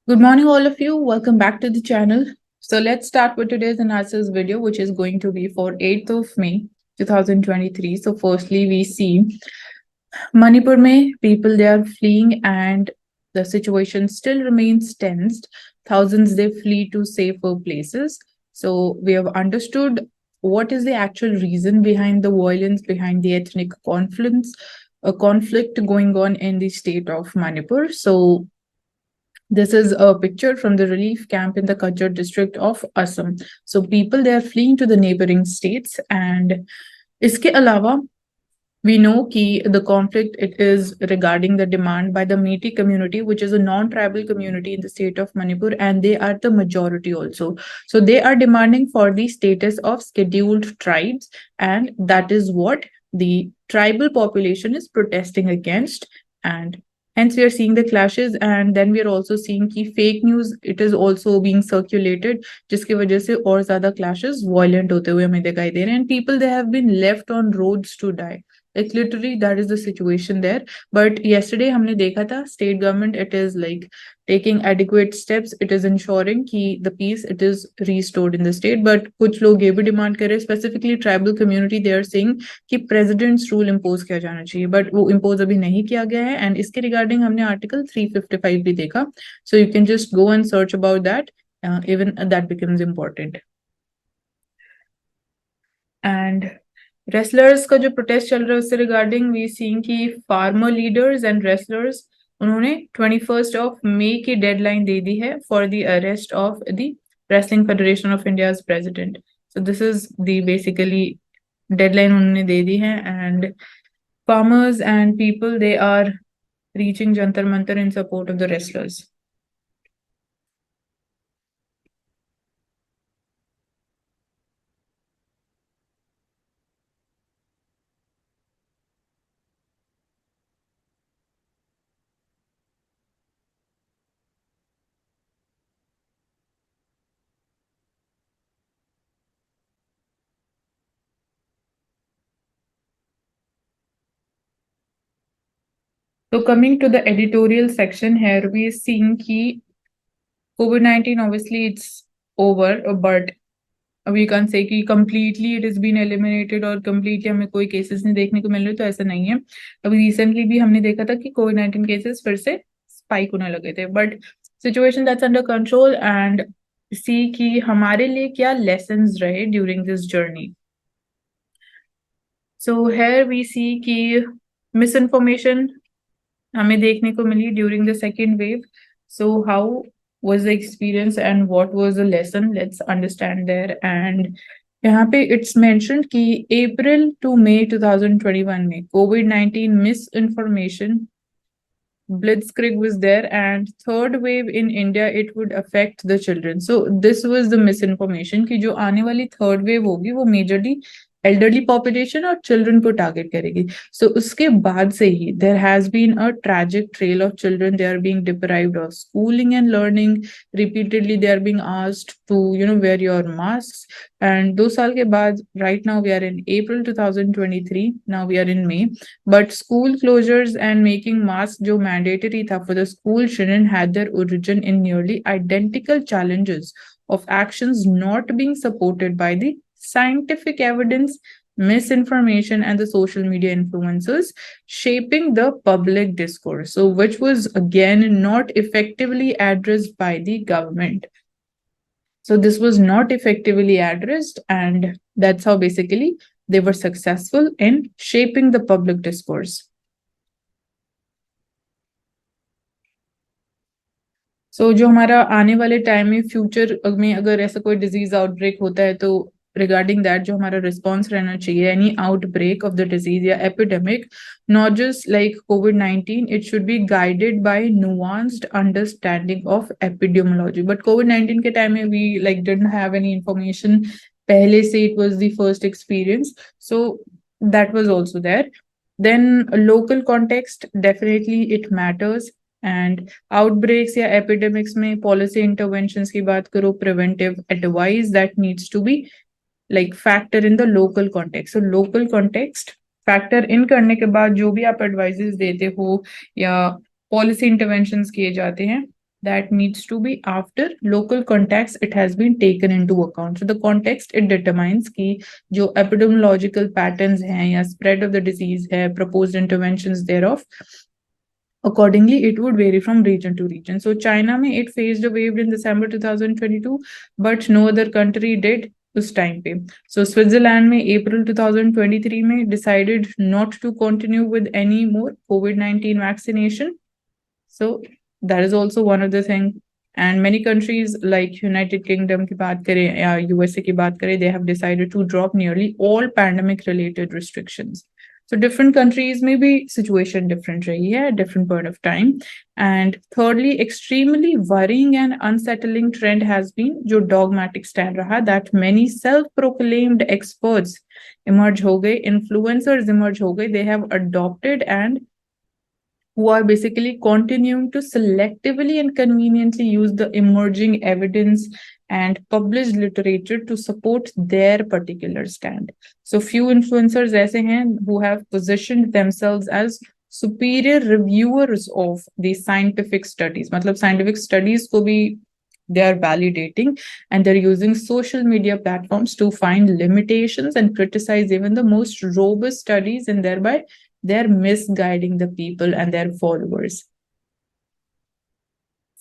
Good morning, all of you. Welcome back to the channel. So let's start with today's analysis video, which is going to be for 8th of May 2023. So firstly, we see Manipur mein people, they are fleeing and the situation still remains tensed. Thousands, they flee to safer places. So we have understood what is the actual reason behind the violence, behind the ethnic conflicts, a conflict going on in the state of Manipur. So this is a picture from the relief camp in the Kachar district of Assam. So people, they are fleeing to the neighboring states, and iske alawa we know ki the conflict, it is regarding the demand by the Metis community, which is a non-tribal community in the state of Manipur, and they are the majority also. So they are demanding for the status of scheduled tribes, and that is what the tribal population is protesting against. And hence we are seeing the clashes, and then we are also seeing ki fake news, it is also being circulated, जिसकी वजह से और ज्यादा clashes violent होते हुए हमें दिखाई दे रहे हैं, and people, they have been left on roads to die. Like literally that is the situation there. But yesterday हमने देखा था state government, it is like taking adequate steps, it is ensuring कि the peace, it is restored in the state. But कुछ लोग ये भी demand कर रहे हैं, specifically tribal community, they are saying कि president's rule impose किया जाना चाहिए, but वो impose अभी नहीं किया गया है. And इसके regarding हमने article 355 भी देखा, so you can just go and search about that. Even that becomes important. And wrestlers का जो प्रोटेस्ट चल रहा है उससे रिगार्डिंग वी सीइंग कि फार्मर लीडर्स एंड रेसलर्स, उन्होंने 21 ऑफ मई की डेडलाइन दे दी है for the arrest of the wrestling federation of India's president. So this is the basically deadline उन्होंने दे दी है. And farmers and people, they are reaching Jantar Mantar in support of the wrestlers. So coming to the editorial section here, we are seeing कि COVID-19, obviously it's over, but we can't say कि completely it has been eliminated और completely हमें कोई cases नहीं देखने को मिल रहे, तो ऐसा नहीं है. अभी recently भी हमने देखा था कि COVID-19 cases फिर से spike होने लगे थे, but situation that's under control. And see कि हमारे लिए क्या lessons रहे during this journey. So here we see कि misinformation हमें देखने को मिली during the second wave. So how was the experience and what was the lesson? Let's understand there. And यहाँ पे it's mentioned कि April to May 2021 में COVID-19 misinformation blitzkrieg was there, and third wave in India, it would affect the children. So this was the misinformation कि जो आने वाली third wave होगी वो majorly elderly population और children को target करेगी. So उसके बाद से ही there has been a tragic trail of children. They are being deprived of schooling and learning. Repeatedly they are being asked to wear your masks. And 2 साल के बाद, right now we are in April 2023, now we are in May, but school closures and making masks जो mandatory था for the school children had their origin in nearly identical challenges of actions not being supported by the scientific evidence, misinformation, and the social media influencers shaping the public discourse. So which was again not effectively addressed by the government. So this was not effectively addressed, and that's how basically they were successful in shaping the public discourse. So जो हमारा आने वाले time में future में अगर ऐसा कोई disease outbreak होता है, तो regarding that जो हमारा रिस्पॉन्स रहना चाहिए, any outbreak of the disease या epidemic, not just like COVID-19, it should be guided by nuanced understanding of epidemiology. But COVID-19 के टाइम में we like didn't have any information. पहले से it was the first experience, so that was also there. Then local context, definitely it matters. And outbreaks या epidemics में policy interventions की बात करो, preventive advice that needs to be like factor in the local context. So local context factor in करने के बाद जो भी आप advices देते हो या policy interventions किए जाते हैं, that needs to be after local context it has been taken into account. So the context it determines कि जो epidemiological patterns हैं या spread of the disease है, proposed interventions thereof, accordingly it would vary from region to region. So China में it phased a wave in December 2022, but no other country did उस time पे. So Switzerland में April 2023 में decided not to continue with any more COVID-19 vaccination. So that is also one of the thing. And many countries like United Kingdom की बात करें या USA की बात करें, they have decided to drop nearly all pandemic related restrictions. So different countries may be situation different rahi hai at different point of time. And thirdly, extremely worrying and unsettling trend has been jo dogmatic stand raha, that many self-proclaimed experts emerge ho gaye, influencers emerge ho gaye, they have adopted and who are basically continuing to selectively and conveniently use the emerging evidence and published literature to support their particular stand. So few influencers aise hain who have positioned themselves as superior reviewers of the scientific studies. Matlab scientific studies ko bhi they are validating, and they're using social media platforms to find limitations and criticize even the most robust studies, and thereby they're misguiding the people and their followers.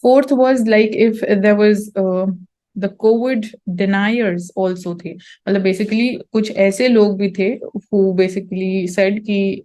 Fourth was like if there was the COVID deniers also थे, मतलब basically कुछ ऐसे लोग भी थे who basically said कि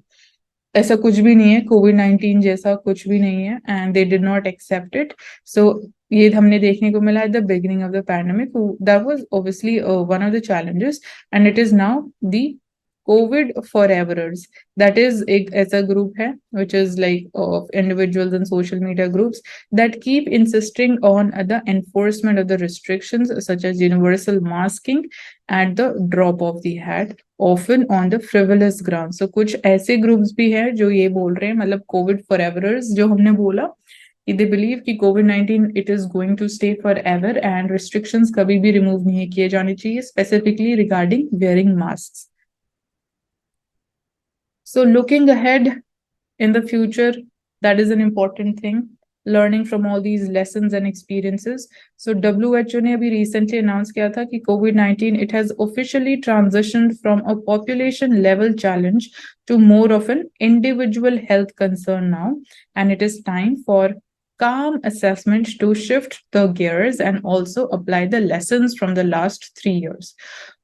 ऐसा कुछ भी नहीं है, COVID-19 जैसा कुछ भी नहीं है, and they did not accept it. So ये हमने देखने को मिला at the beginning of the pandemic. That was obviously one of the challenges, and it is now the COVID foreverers. That is as a group hai, which is like of individuals and social media groups that keep insisting on the enforcement of the restrictions such as universal masking at the drop of the hat, often on the frivolous grounds. So कुछ ऐसे groups भी हैं जो ये बोल रहे हैं, मतलब COVID foreverers जो हमने बोला, they believe कि COVID-19 it is going to stay forever and restrictions कभी भी remove नहीं किए जाने चाहिए, specifically regarding wearing masks. So looking ahead in the future, that is an important thing, learning from all these lessons and experiences. So WHO ने अभी recently announced किया था कि COVID-19 it has officially transitioned from a population level challenge to more of an individual health concern now, and it is time for calm assessment to shift the gears and also apply the lessons from the last 3 years.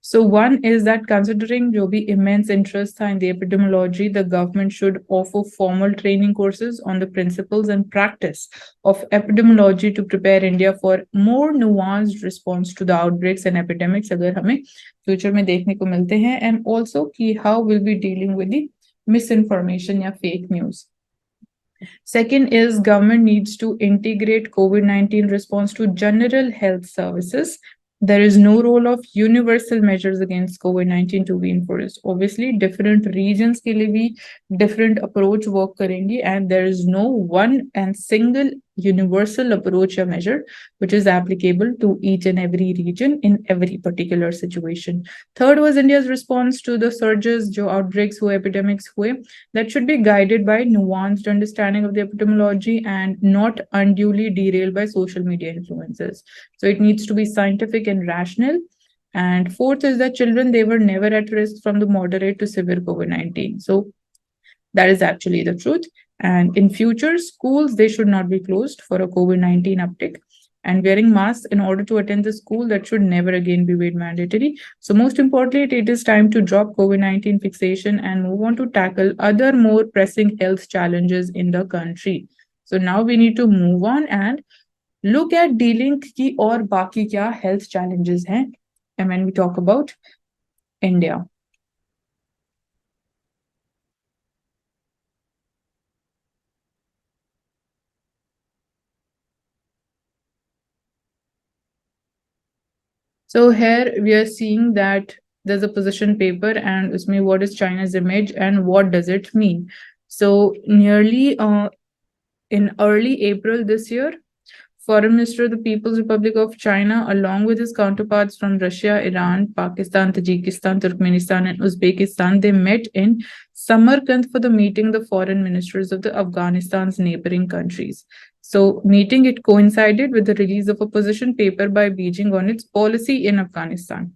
So one is that considering जो भी immense interest था in the epidemiology, the government should offer formal training courses on the principles and practice of epidemiology to prepare India for more nuanced response to the outbreaks and epidemics अगर हमें future में देखने को मिलते हैं, and also कि how we'll be dealing with the misinformation या fake news. Second is government needs to integrate COVID-19 response to general health services. There is no role of universal measures against COVID-19 to be enforced. Obviously, different regions के लिए भी different approach work करेंगी, and there is no one and single universal approach or measure which is applicable to each and every region in every particular situation. Third was India's response to the surges, जो outbreaks हुए, epidemics हुए, that should be guided by nuanced understanding of the epidemiology and not unduly derailed by social media influences. So it needs to be scientific and rational. And fourth is that children, they were never at risk from the moderate to severe COVID-19. So that is actually the truth. And in future, schools, they should not be closed for a COVID-19 uptick. And wearing masks in order to attend the school, that should never again be made mandatory. So most importantly, it is time to drop COVID-19 fixation and move on to tackle other more pressing health challenges in the country. So now we need to move on and look at dealing ki और बाकी क्या health challenges हैं. And when we talk about India. So here we are seeing that there's a position paper, and usme what is China's image and what does it mean. So nearly in early April this year, Foreign Minister of the People's Republic of China, along with his counterparts from Russia, Iran, Pakistan, Tajikistan, Turkmenistan, and Uzbekistan, they met in Samarkand for the meeting the foreign ministers of the Afghanistan's neighboring countries. So meeting it coincided with the release of a position paper by Beijing on its policy in Afghanistan.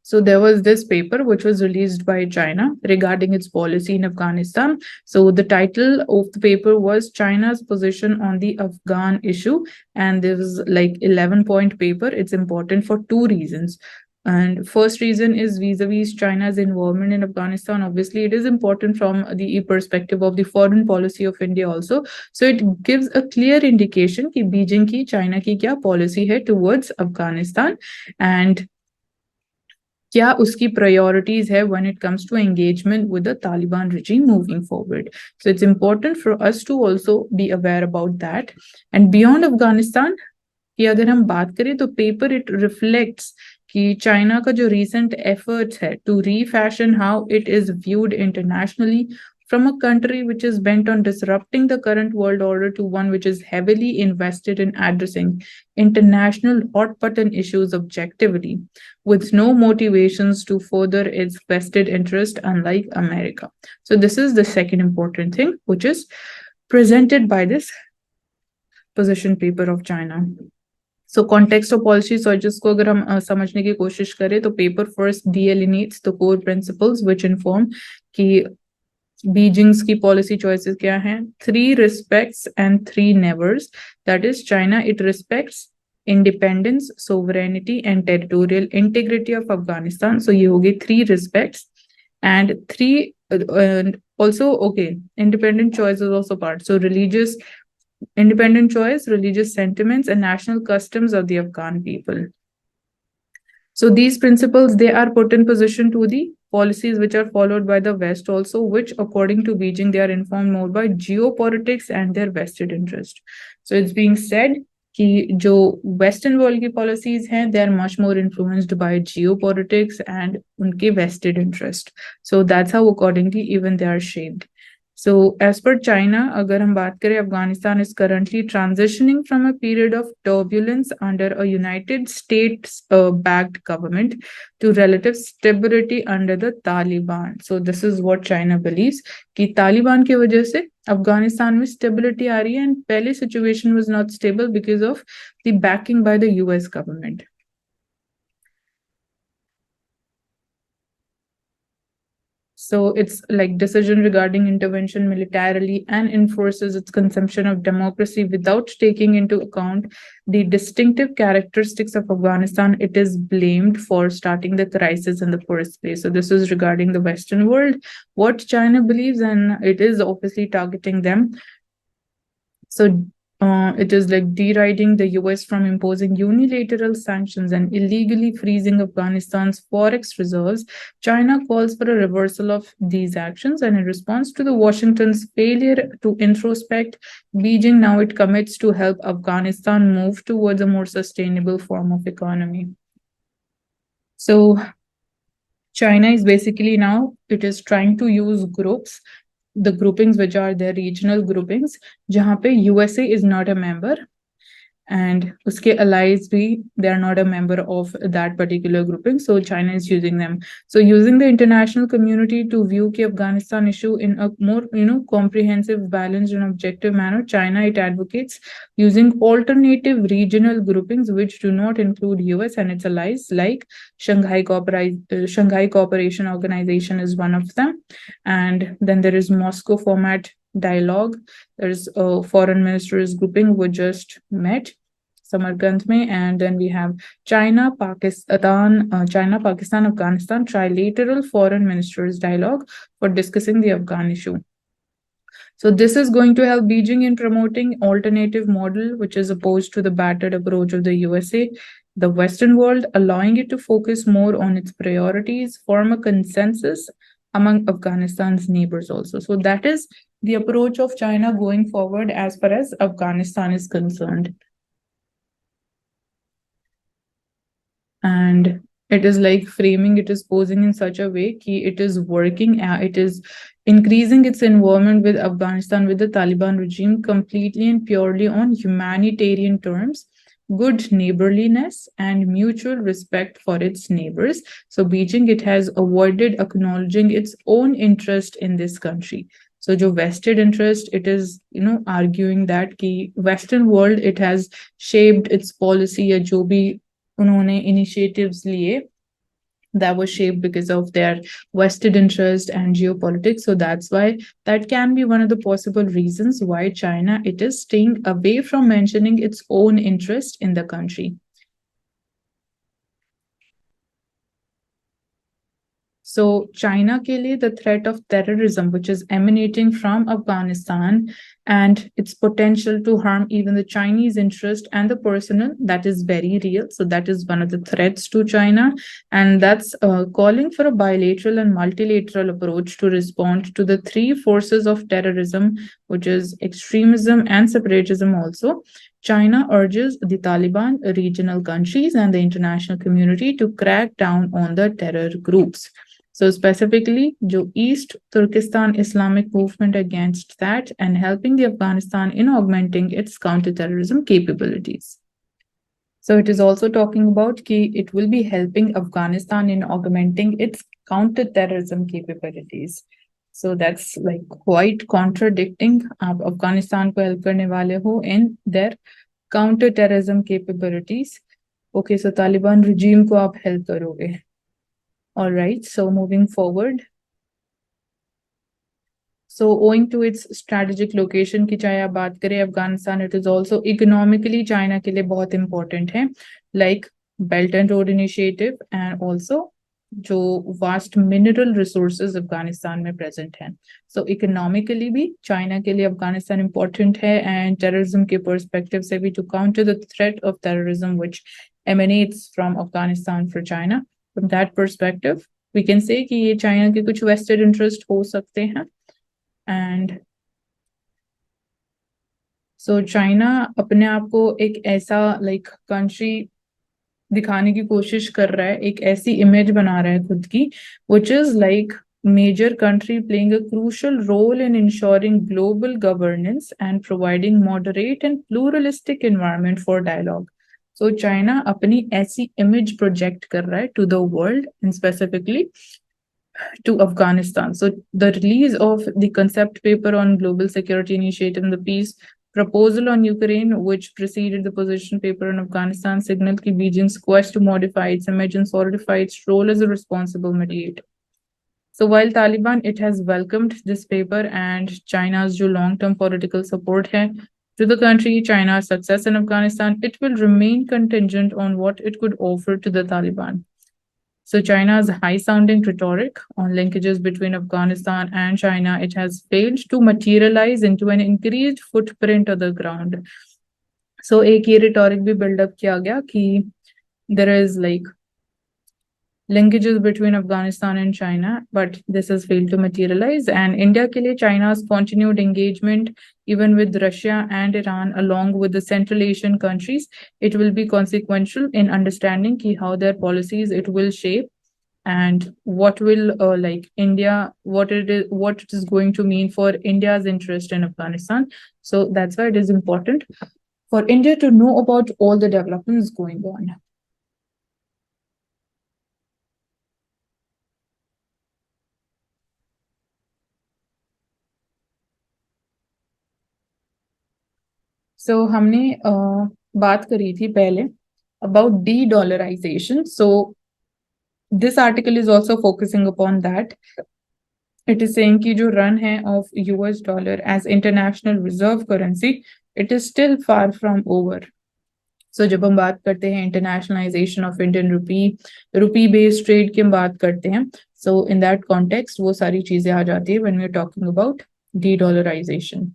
So there was this paper which was released by China regarding its policy in Afghanistan. So the title of the paper was China's position on the Afghan issue. And there was like 11-point paper. It's important for two reasons. And first reason is vis-a-vis China's involvement in Afghanistan. Obviously, it is important from the perspective of the foreign policy of India also. So it gives a clear indication कि Beijing की China की क्या policy है towards Afghanistan, and क्या उसकी priorities है when it comes to engagement with the Taliban regime moving forward. So it's important for us to also be aware about that. And beyond Afghanistan, कि अगर हम बात करें तो paper it reflects कि चाइना का जो recent efforts है to refashion how it is viewed internationally from a country which is bent on disrupting the current world order to one which is heavily invested in addressing international hot button issues objectively, with no motivations to further its vested interest, unlike America. So this is the second important thing, which is presented by this position paper of China. So context of policy searches को अगर हम समझने की कोशिश करें तो paper first delineates the core principles which inform कि Beijing's की policy choices क्या हैं, 3 respects and 3 nevers. That is, China, it respects independence, sovereignty and territorial integrity of Afghanistan. So ये होगी 3 respects and 3 and also okay, independent choice is also part. So independent choice, religious sentiments and national customs of the Afghan people. So these principles, they are put in position to the policies which are followed by the West also, which according to Beijing, they are informed more by geopolitics and their vested interest. So it's being said कि जो Western world की policies हैं, they are much more influenced by geopolitics and उनके vested interest. So that's how accordingly even they are shaped. So as per China, अगर हम बात करें, Afghanistan is currently transitioning from a period of turbulence under a United States backed government to relative stability under the Taliban. So this is what China believes कि Taliban की वजह से अफगानिस्तान में stability आ रही है, and पहले situation was not stable because of the backing by the US government. So it's like decision regarding intervention militarily and enforces its consumption of democracy without taking into account the distinctive characteristics of Afghanistan. It is blamed for starting the crisis in the first place. So this is regarding the Western world, what China believes, and it is obviously targeting them. So it is like deriding the US from imposing unilateral sanctions and illegally freezing Afghanistan's forex reserves. China calls for a reversal of these actions, and in response to the Washington's failure to introspect, Beijing now it commits to help Afghanistan move towards a more sustainable form of economy. So China is basically now, it is trying to use groups, the groupings which are their regional groupings, जहाँ पे USA is not a member, and uske allies bhi, they are not a member of that particular grouping. So China is using them. So using the international community to view the Afghanistan issue in a more, comprehensive, balanced and objective manner, China, it advocates using alternative regional groupings which do not include US and its allies, like Shanghai Cooperation Organization is one of them. And then there is Moscow Format Dialogue. There's a foreign ministers grouping which just met Samarkand mein, and then we have China, Pakistan, Afghanistan trilateral foreign ministers dialogue for discussing the Afghan issue. So this is going to help Beijing in promoting alternative model, which is opposed to the battered approach of the USA, the Western world, allowing it to focus more on its priorities, form a consensus among Afghanistan's neighbors also. So that is the approach of China going forward as far as Afghanistan is concerned. And it is like framing, it is posing in such a way that it is working, it is increasing its involvement with Afghanistan, with the Taliban regime completely and purely on humanitarian terms, good neighborliness and mutual respect for its neighbors. So Beijing, it has avoided acknowledging its own interest in this country. So जो vested interest, it is arguing that कि Western world it has shaped its policy या जो भी उन्होंने initiatives लिए that was shaped because of their vested interest and geopolitics. So that's why that can be one of the possible reasons why China it is staying away from mentioning its own interest in the country. So China के लिए the threat of terrorism which is emanating from Afghanistan and its potential to harm even the Chinese interest and the personnel, that is very real. So that is one of the threats to China, and that's calling for a bilateral and multilateral approach to respond to the three forces of terrorism, which is extremism and separatism also. China urges the Taliban, regional countries, and the international community to crack down on the terror groups. So specifically, जो East Turkestan Islamic movement against that and helping the Afghanistan in augmenting its counterterrorism capabilities. So it is also talking about कि it will be helping Afghanistan in augmenting its counterterrorism capabilities. So that's like quite contradicting. आप Afghanistan को help करने वाले हो in their counterterrorism capabilities. Okay, so Taliban regime को आप help करोगे. All right, so moving forward. So owing to its strategic location की चाहे आप बात करें Afghanistan, it is also economically China के लिए बहुत important है, like Belt and Road Initiative and also जो vast mineral resources Afghanistan में present हैं. So economically भी China के लिए Afghanistan important है and terrorism के perspective से भी to counter the threat of terrorism which emanates from Afghanistan for China. From that perspective, we can say कि ये China के कुछ vested interest हो सकते हैं. And so China अपने आप को एक ऐसा like country दिखाने की कोशिश कर रहा है, एक ऐसी image बना रहा है खुद की, which is like major country playing a crucial role in ensuring global governance and providing moderate and pluralistic environment for dialogue. So China अपनी ऐसी image project कर रहा है to the world and specifically to Afghanistan. So the release of the concept paper on global security initiative and the peace proposal on Ukraine, which preceded the position paper on Afghanistan, signaled that Beijing's quest to modify its image and solidify its role as a responsible mediator. So while Taliban, it has welcomed this paper and China's long-term political support hai to the country, China's success in Afghanistan, it will remain contingent on what it could offer to the Taliban. So China's high-sounding rhetoric on linkages between Afghanistan and China, it has failed to materialize into an increased footprint on the ground. So एक ये rhetoric भी build up किया गया कि there is like linkages between Afghanistan and China, but this has failed to materialize. And India के लिए China's continued engagement, even with Russia and Iran, along with the Central Asian countries, it will be consequential in understanding कि how their policies it will shape and what will like India, what it is going to mean for India's interest in Afghanistan. So that's why it is important for India to know about all the developments going on. So हमने बात करी थी पहले about de-dollarization. So this article is also focusing upon that. It is saying कि जो run है of US dollar as international reserve currency, it is still far from over. So जब हम बात करते हैं internationalization of Indian rupee based trade की हम बात करते हैं, so in that context वो सारी चीजें आ जाती है when we are talking about de-dollarization.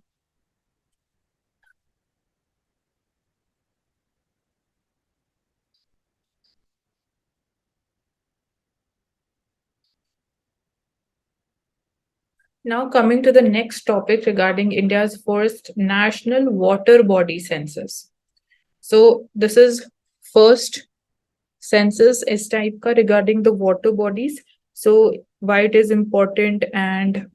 Now coming to the next topic regarding India's first national water body census. So this is first census इस type का regarding the water bodies. So why it is important and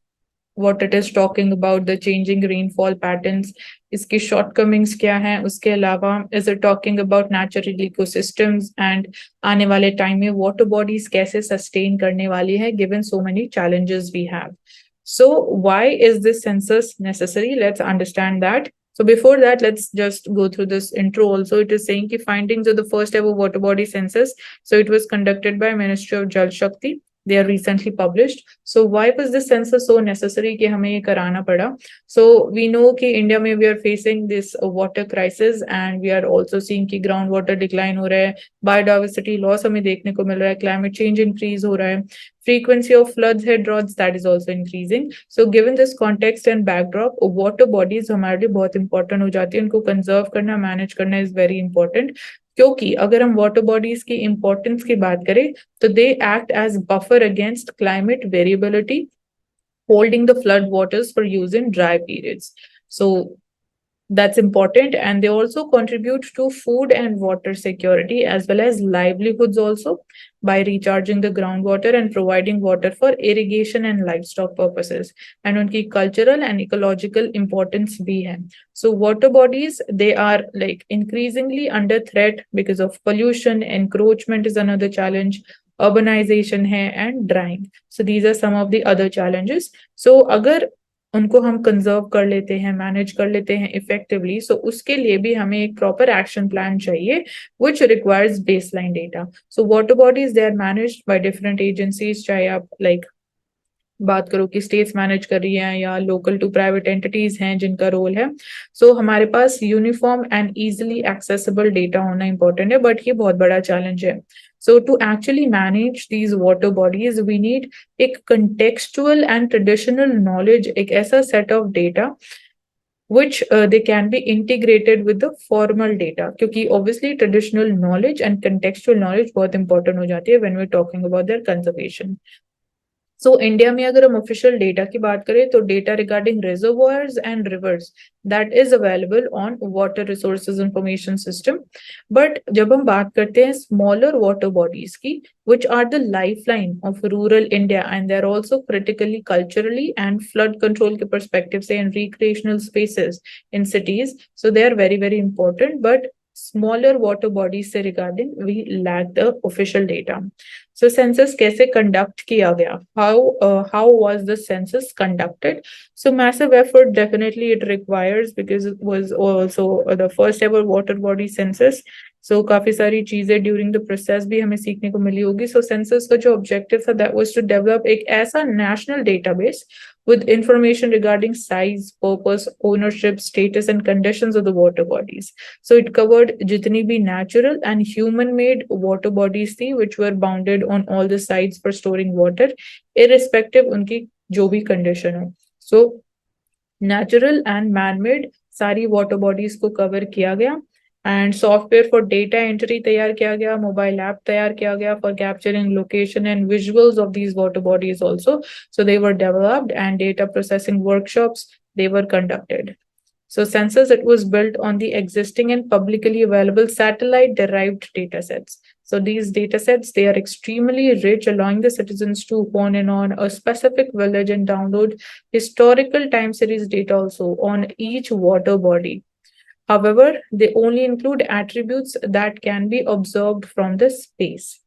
what it is talking about, the changing rainfall patterns, इसकी shortcomings क्या हैं, उसके अलावा is it talking about natural ecosystems and आने वाले time में water bodies कैसे sustain करने वाली है given so many challenges we have. So why is this census necessary? Let's understand that. So before that, let's just go through this intro also. It is saying ki findings of the first ever water body census. So it was conducted by Ministry of Jal Shakti. They are recently published. So why was this census so necessary कि हमें ये कराना पड़ा? So we know कि India में we are facing this water crisis and we are also seeing कि groundwater decline हो रहा है, biodiversity loss हमें देखने को मिल रहा है, climate change increase हो रहा है, frequency of floods, head droughts that is also increasing. So given this context and backdrop, water bodies हमारे लिए बहुत important हो जाती है, उनको conserve करना, manage करना is very important. क्योंकि अगर हम वाटर बॉडीज की इंपॉर्टेंस की बात करें तो they act as buffer against climate variability, holding the flood waters for use in dry periods. So that's important, and they also contribute to food and water security as well as livelihoods also by recharging the groundwater and providing water for irrigation and livestock purposes, and unki cultural and ecological importance bhi hai. So water bodies, they are like increasingly under threat because of pollution, encroachment is another challenge, urbanization hai, and drying. So these are some of the other challenges. So agar उनको हम conserve कर लेते हैं, manage कर लेते हैं effectively, सो उसके लिए भी हमें एक प्रॉपर एक्शन प्लान चाहिए which requires baseline data. So water bodies they are managed by different agencies, चाहे आप लाइक बात करो कि स्टेट्स मैनेज कर रही हैं या लोकल टू प्राइवेट एंटिटीज हैं जिनका रोल है. सो हमारे पास uniform and easily accessible data होना इंपॉर्टेंट है, बट ये बहुत बड़ा चैलेंज है. So to actually manage these water bodies, we need एक contextual and traditional knowledge, एक ऐसा set of data which they can be integrated with the formal data, क्योंकि obviously traditional knowledge and contextual knowledge बहुत important हो जाती है when we're talking about their conservation. So India में अगर हम ऑफिशियल डेटा की बात करें तो data regarding reservoirs and reverse that is available on water resources information system. But जब हम बात करते हैं स्मॉलर वाटर बॉडीज की, which are the lifeline of rural India, and they're also critically culturally and flood control के perspective से and recreational spaces in cities, so they are very very important. But smaller water bodies से regarding we lack the official data. So census कैसे conduct किया गया? How was the census conducted? So massive effort definitely it requires because it was also the first ever water body census. So काफी सारी चीजें during the process भी हमें सीखने को मिली होगी. So census का जो objective था that was to develop एक ऐसा national database with information regarding size, purpose, ownership, status, and conditions of the water bodies. So it covered jitni bhi natural and human-made water bodies thi, which were bounded on all the sides for storing water, irrespective unki jo bhi condition ho. So natural and man-made सारी water bodies को cover किया गया. And software for data entry तैयार किया गया, mobile app तैयार किया गया for capturing location and visuals of these water bodies also. So they were developed and data processing workshops, they were conducted. So census, it was built on the existing and publicly available satellite derived data sets. So these data sets, they are extremely rich, allowing the citizens to hone in on a specific village and download historical time series data also on each water body. However, they only include attributes that can be observed from the space.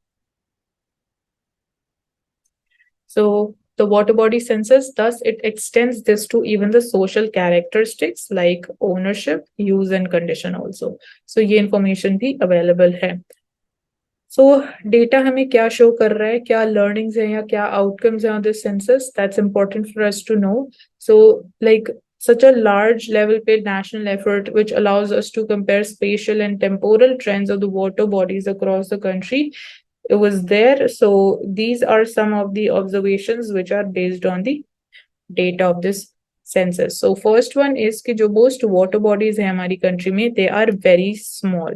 So the water body census, thus it extends this to even the social characteristics like ownership, use and condition also. So ये information भी available है. So data हमें क्या show कर रहा है, क्या learnings हैं या क्या outcomes हैं on this census, that's important for us to know. So like such a large level paid national effort which allows us to compare spatial and temporal trends of the water bodies across the country, it was there. So these are some of the observations which are based on the data of this census. So first one is कि जो most water bodies हैं हमारी country में, they are very small.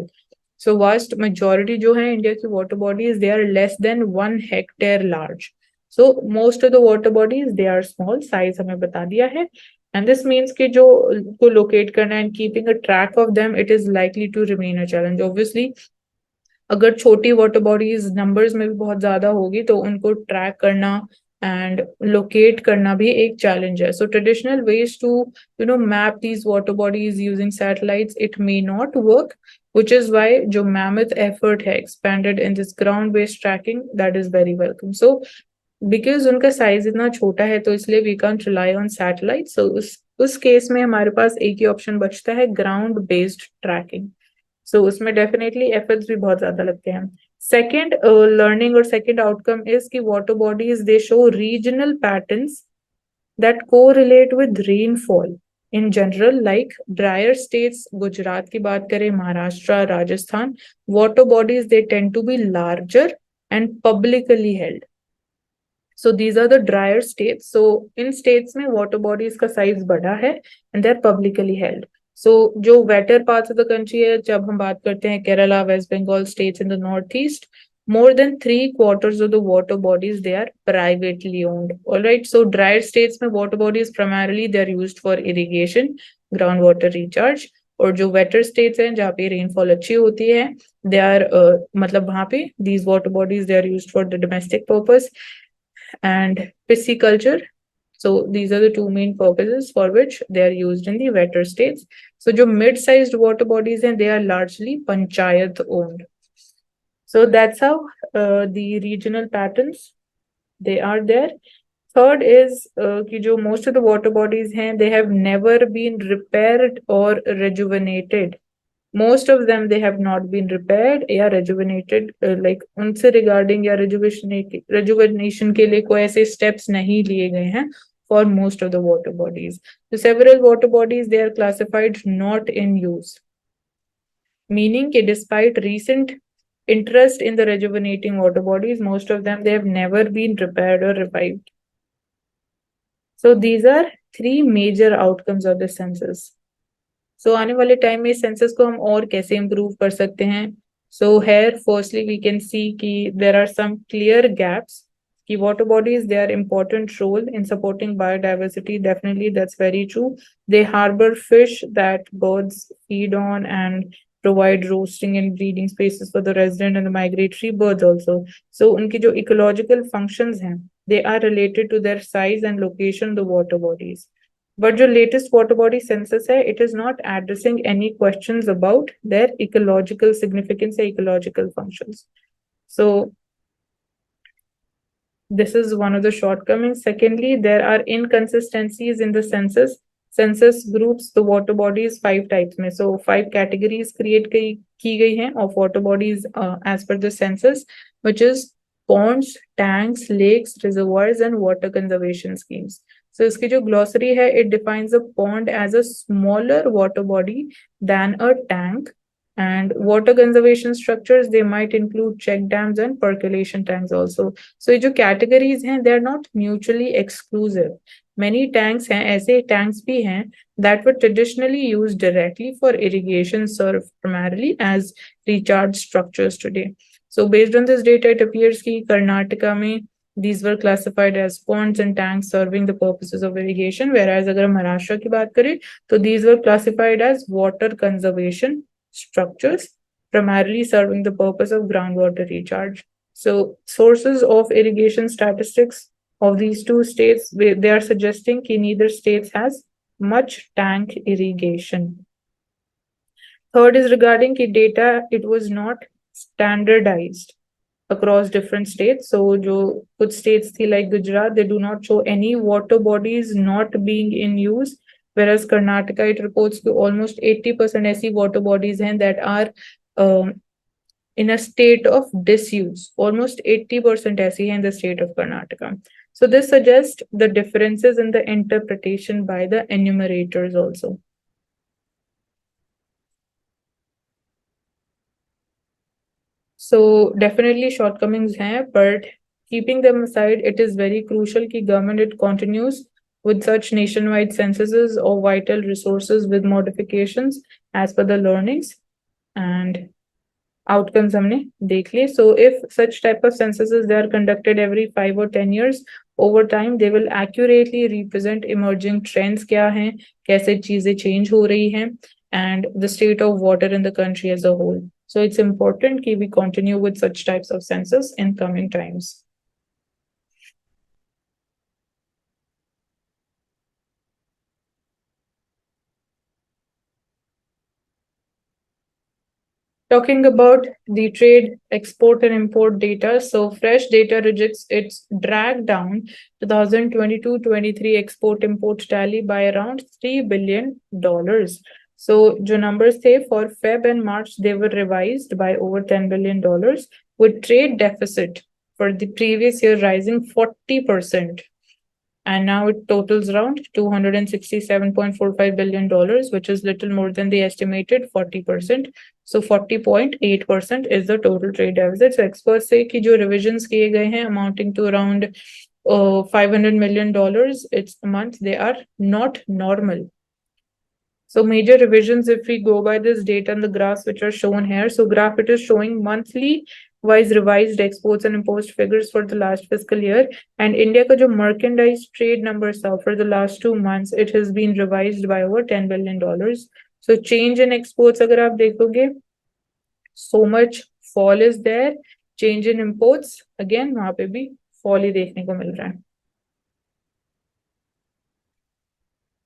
So vast majority जो है India की water bodies, they are less than 1 hectare large. So most of the water bodies, they are small. Size हमें बता दिया है. And this means कि जो को locate करना and keeping a track of them, it is likely to remain a challenge. Obviously, अगर छोटी water bodies numbers में भी बहुत ज़्यादा होगी तो उनको track करना and locate करना भी एक challenge है. So traditional ways to map these water bodies using satellites, it may not work, which is why जो mammoth effort है expanded in this ground-based tracking, that is very welcome. So because उनका size इतना छोटा है तो इसलिए we can't rely on satellite, so उस case में हमारे पास एक ही ऑप्शन बचता है, ग्राउंड बेस्ड ट्रैकिंग। सो उसमें डेफिनेटली एफर्ट्स भी बहुत ज्यादा लगते हैं। सेकेंड लर्निंग और सेकेंड आउटकम इज कि water bodies they show regional patterns that correlate with rainfall in general, like drier states, Gujarat की बात करें, Maharashtra, Rajasthan, water bodies they tend to be larger and publicly held. So these are the drier states. So in states में water bodies का size बड़ा है and they're publicly held. So जो wetter parts of the country है, जब हम बात करते हैं Kerala, West Bengal states in the northeast, more than 3/4 of the water bodies they are privately owned. All right. So drier states में water bodies primarily they are used for irrigation, groundwater recharge. और जो wetter states हैं जहाँ पे rainfall अच्छी होती है, they are मतलब वहाँ पे these water bodies they are used for the domestic purpose and pisciculture. So these are the two main purposes for which they are used in the wetter states. So जो mid-sized water bodies हैं, they are largely panchayat owned. So that's how the regional patterns they are there. Third is कि जो most of the water bodies हैं, they have never been repaired or rejuvenated. Most of them they have not been repaired या rejuvenated, like उनसे regarding या rejuvenation के लिए कोई ऐसे steps नहीं लिए गए हैं for most of the water bodies. So several water bodies they are classified not in use, meaning that despite recent interest in the rejuvenating water bodies, most of them they have never been repaired or revived. So these are three major outcomes of the census. So आने वाले time में census को हम और कैसे improve कर सकते हैं? So here firstly we can see कि there are some clear gaps कि water bodies they are important role in supporting biodiversity. Definitely that's very true. They harbor fish that birds feed on and provide roosting and breeding spaces for the resident and the migratory birds also. So उनकी जो ecological functions हैं they are related to their size and location of the water bodies. But the latest water body census है, it is not addressing any questions about their ecological significance or ecological functions. So this is one of the shortcomings. Secondly, there are inconsistencies in the census. Census groups the water bodies 5 types में. So 5 categories create की गई हैं of water bodies as per the census, which is ponds, tanks, lakes, reservoirs, and water conservation schemes. So इसकी जो glossary है, it defines a pond as a smaller water body than a tank. And water conservation structures, they might include check dams and percolation tanks also. So ये जो categories हैं, they are not mutually exclusive. Many tanks हैं, ऐसे tanks भी हैं that were traditionally used directly for irrigation, serve primarily as recharge structures today. So based on this data, it appears कि कर्नाटका में these were classified as ponds and tanks serving the purposes of irrigation, whereas अगर महाराष्ट्र की बात करें तो these were classified as water conservation structures primarily serving the purpose of groundwater recharge. So sources of irrigation statistics of these two states, they are suggesting that neither states has much tank irrigation. Third is regarding the data, it was not standardized across different states. So जो कुछ states थी like Gujarat, they do not show any water bodies not being in use, whereas Karnataka, it reports to almost 80% ऐसी water bodies हैं that are in a state of disuse. Almost 80% ऐसी हैं in the state of Karnataka. So this suggests the differences in the interpretation by the enumerators also. So definitely shortcomings हैं, but keeping them aside, it is very crucial that government it continues with such nationwide censuses of vital resources with modifications as per the learnings and outcomes हमने देख लिए. So if such type of censuses they are conducted every 5 or 10 years, over time they will accurately represent emerging trends क्या हैं, कैसे चीजें change हो रही हैं, and the state of water in the country as a whole. So it's important that we continue with such types of census in coming times. Talking about the trade export and import data, so fresh data rejects its drag down 2022-23 export import tally by around $3 billion. So, जो numbers थे for Feb and March, they were revised by over $10 billion, with trade deficit for the previous year rising 40%. And now it totals around $267.45 billion, which is little more than the estimated 40%. So 40.8% is the total trade deficit. So experts say कि जो revisions किए गए हैं amounting to around $500 million it's a month, they are not normal. So major revisions, if we go by this data and the graphs which are shown here. So graph it is showing monthly wise revised exports and imports figures for the last fiscal year. And India ka jo merchandise trade numbers are for the last 2 months, it has been revised by over $10 billion. So change in exports agar aap dekhoge, so much fall is there. Change in imports, again वहां पे भी fall ही देखने को मिल रहा है.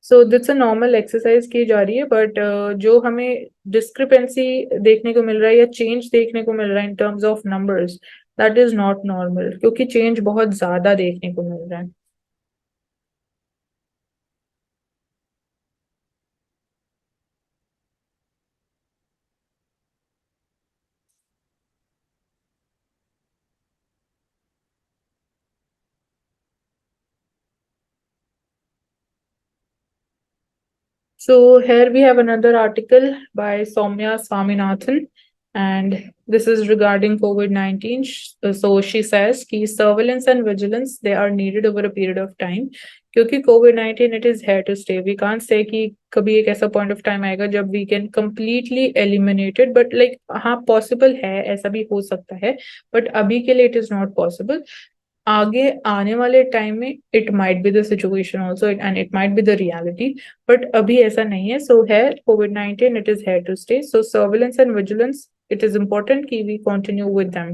सो that's a normal exercise की जा रही है, बट जो हमें डिस्क्रिपेंसी देखने को मिल रहा है या चेंज देखने को मिल रहा है in terms of numbers, that is not normal, क्योंकि चेंज बहुत ज्यादा देखने को मिल रहा है. So here we have another article by Soumya Swaminathan, and this is regarding COVID-19. So she says कि surveillance and vigilance, they are needed over a period of time. क्योंकि COVID-19 it is here to stay. We can't say कि कभी एक ऐसा point of time आएगा जब we can completely eliminate it. But like हाँ possible है, ऐसा भी हो सकता है. But अभी के लिए it is not possible. आगे आने वाले टाइम में it might be the situation also and it might be the reality, but अभी ऐसा नहीं है. सो है COVID-19 it is here to stay. So surveillance and vigilance it is important कि we continue with them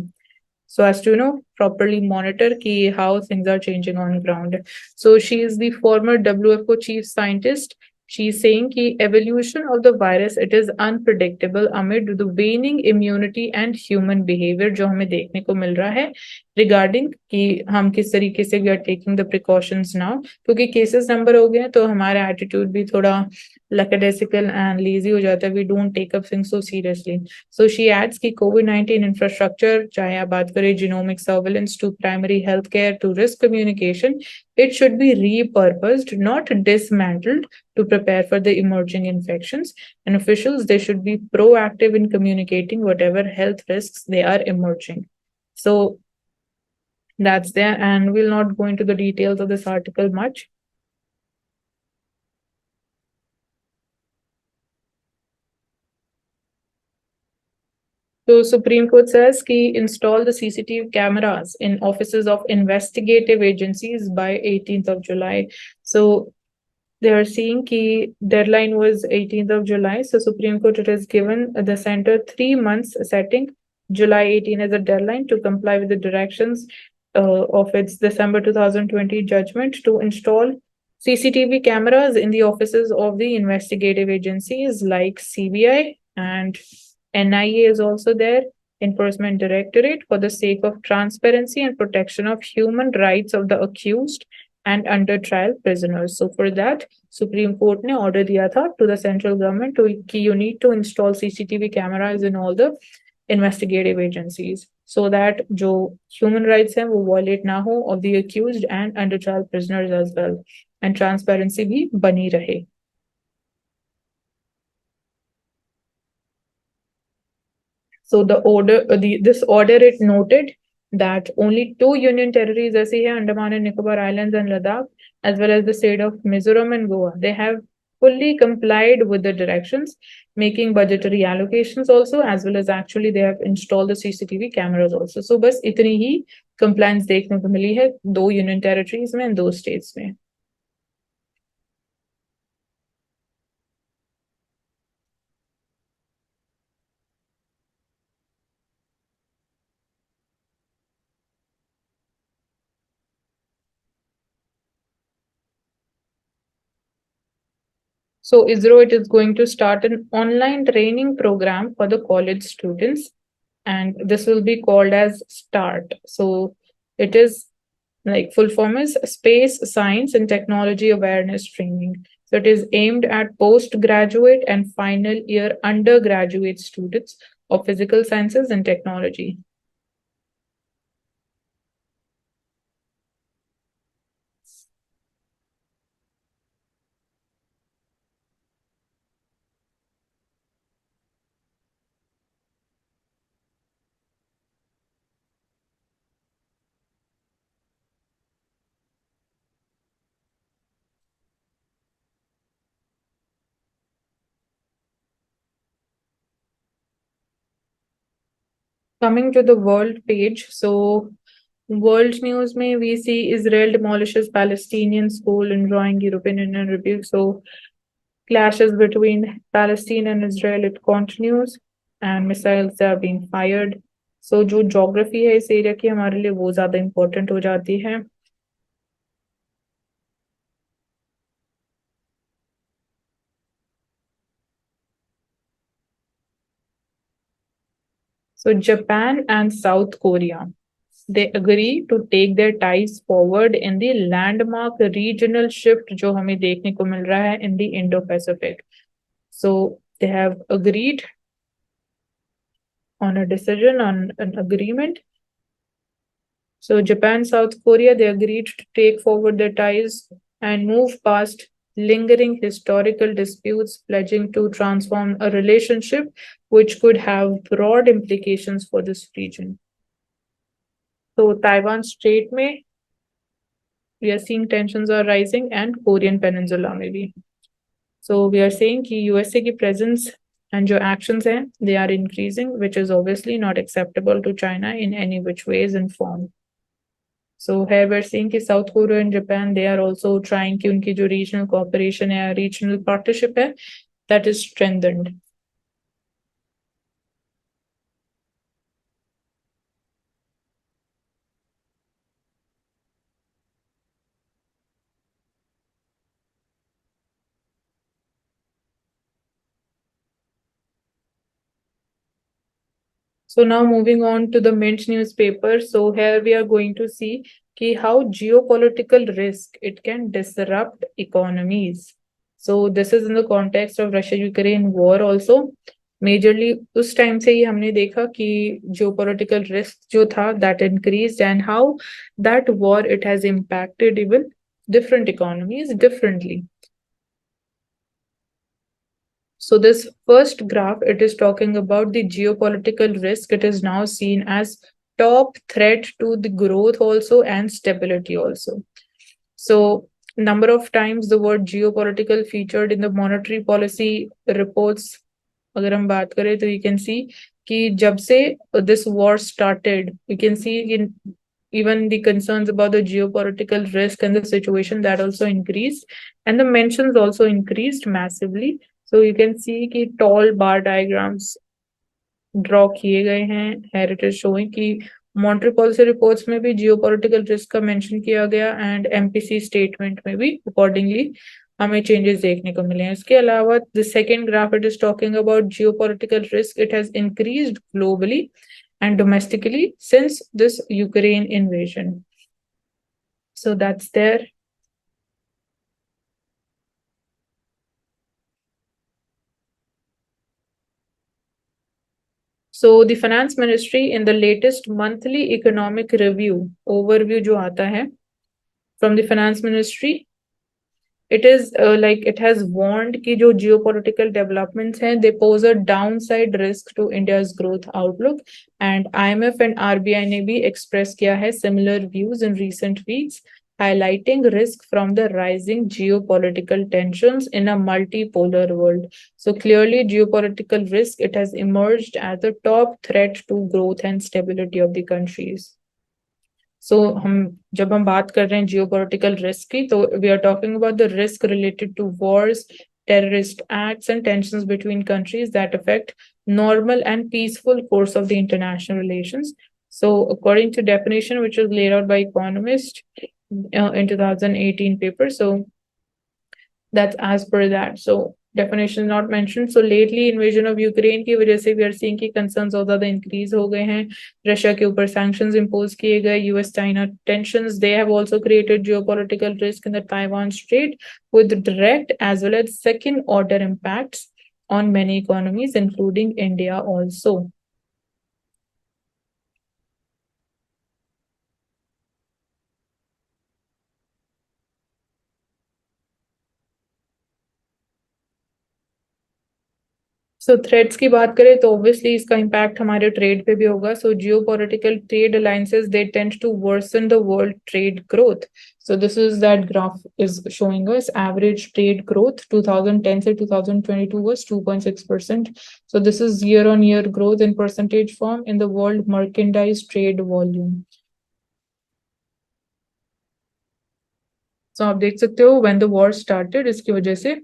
so as to properly monitor ki how things are changing on ground. So she is the former WFO chief scientist. She's saying ki evolution of the virus it is unpredictable amid the waning immunity and human behavior जो हमें देखने को मिल रहा है regarding कि हम किस तरीके से we are taking the precautions now, क्योंकि cases number हो गए हैं तो हमारा attitude भी थोड़ा lackadaisical and lazy हो जाता है. We don't take up things so seriously. So she adds कि COVID-19 infrastructure, चाहे आप बात करें genomic surveillance to primary healthcare to risk communication, it should be repurposed, not dismantled to prepare for the emerging infections. And officials, they should be proactive in communicating whatever health risks they are emerging. So that's there, and we'll not go into the details of this article much. So Supreme Court says कि install the CCTV cameras in offices of investigative agencies by 18th of July. So they are seeing कि deadline was 18th of July. So Supreme Court it has given the center 3 months, setting July 18 as a deadline to comply with the directions of its December 2020 judgment to install CCTV cameras in the offices of the investigative agencies like CBI, and NIA is also there, Enforcement Directorate, for the sake of transparency and protection of human rights of the accused and under trial prisoners. So for that, Supreme Court ने order दिया था to the central government कि you need to install CCTV cameras in all the investigative agencies so that जो human rights हैं वो violate ना हो of the accused and under trial prisoners as well, and transparency भी बनी रहे. So the order, this order, it noted that only two union territories, ऐसे हैं Andaman and Nicobar Islands and Ladakh, as well as the state of Mizoram and Goa, they have fully complied with the directions, making budgetary allocations also, as well as actually they have installed the CCTV cameras also. So बस इतनी ही compliance देखने को मिली है दो union territories में and दो states में. So ISRO, it is going to start an online training program for the college students, and this will be called as START. So it is like full form is Space Science and Technology Awareness Training. So it is aimed at postgraduate and final year undergraduate students of physical sciences and technology. Coming to the world page, so world news may we see Israel demolishes Palestinian school and drawing European Union rebuke. So clashes between Palestine and Israel it continues and missiles are being fired. So जो geography है इस area की हमारे लिए वो ज्यादा important हो जाती है. So Japan and South Korea, they agree to take their ties forward in the landmark regional shift जो हमें देखने को मिल रहा है in the Indo-Pacific. So they have agreed on a decision, on an agreement. So Japan, South Korea, they agreed to take forward their ties and move past lingering historical disputes, pledging to transform a relationship which could have broad implications for this region. So Taiwan Strait में we are seeing tensions are rising and Korean Peninsula maybe. So we are saying कि USA की presence and your actions हैं, they are increasing, which is obviously not acceptable to China in any which ways and form. So here we're seeing कि South Korea and Japan, they are also trying कि उनकी जो regional cooperation है, regional partnership है, that is strengthened. So now moving on to the Mint newspaper. So here we are going to see how geopolitical risk it can disrupt economies. So this is in the context of Russia-Ukraine war also. Majorly उस time से ही हमने देखा कि geopolitical risk जो था that increased and how that war it has impacted even different economies differently. So this first graph, it is talking about the geopolitical risk. It is now seen as top threat to the growth also and stability also. So number of times the word geopolitical featured in the monetary policy reports. अगर हम बात करें तो you can see कि जब से this war started, you can see in even the concerns about the geopolitical risk and the situation that also increased, and the mentions also increased massively. So you can see कि tall bar diagrams draw किए गए हैं. Here it is showing कि monetary policy reports में भी geopolitical risk का mention किया गया एंड एमपीसी स्टेटमेंट में भी अकॉर्डिंगली हमें चेंजेस देखने को मिले हैं. इसके अलावा the second graph it is talking about geopolitical risk. It has increased globally and domestically since this Ukraine invasion. So that's there. So the finance ministry in the latest monthly economic review overview जो आता है from the finance ministry, it is like it has warned कि जो geopolitical developments हैं they pose a downside risk to India's growth outlook, and IMF and RBI ने भी express किया है similar views in recent weeks, highlighting risk from the rising geopolitical tensions in a multipolar world. So clearly geopolitical risk it has emerged as the top threat to growth and stability of the countries. So हम जब हम बात कर रहे हैं geopolitical risk की तो we are talking about the risk related to wars, terrorist acts and tensions between countries that affect normal and peaceful course of the international relations. So according to definition which was laid out by economist in 2018 paper, so That's as per that. So definition not mentioned. So lately invasion of Ukraine की वजह से we are seeing कि concerns और ज़्यादा increase हो गए हैं. Russia के ऊपर sanctions impose किए गए. US China tensions, they have also created geopolitical risk in the Taiwan Strait with direct as well as second order impacts on many economies including India also. So threads की बात करें तो obviously इसका impact हमारे trade पे भी होगा. So geopolitical trade alliances they tend to worsen the world trade growth. So this is that graph is showing us average trade growth 2010 से 2022 was 2.6%. So this is year on year growth in percentage form in the world merchandise trade volume. So आप देख सकते हो when the war started इसकी वजह से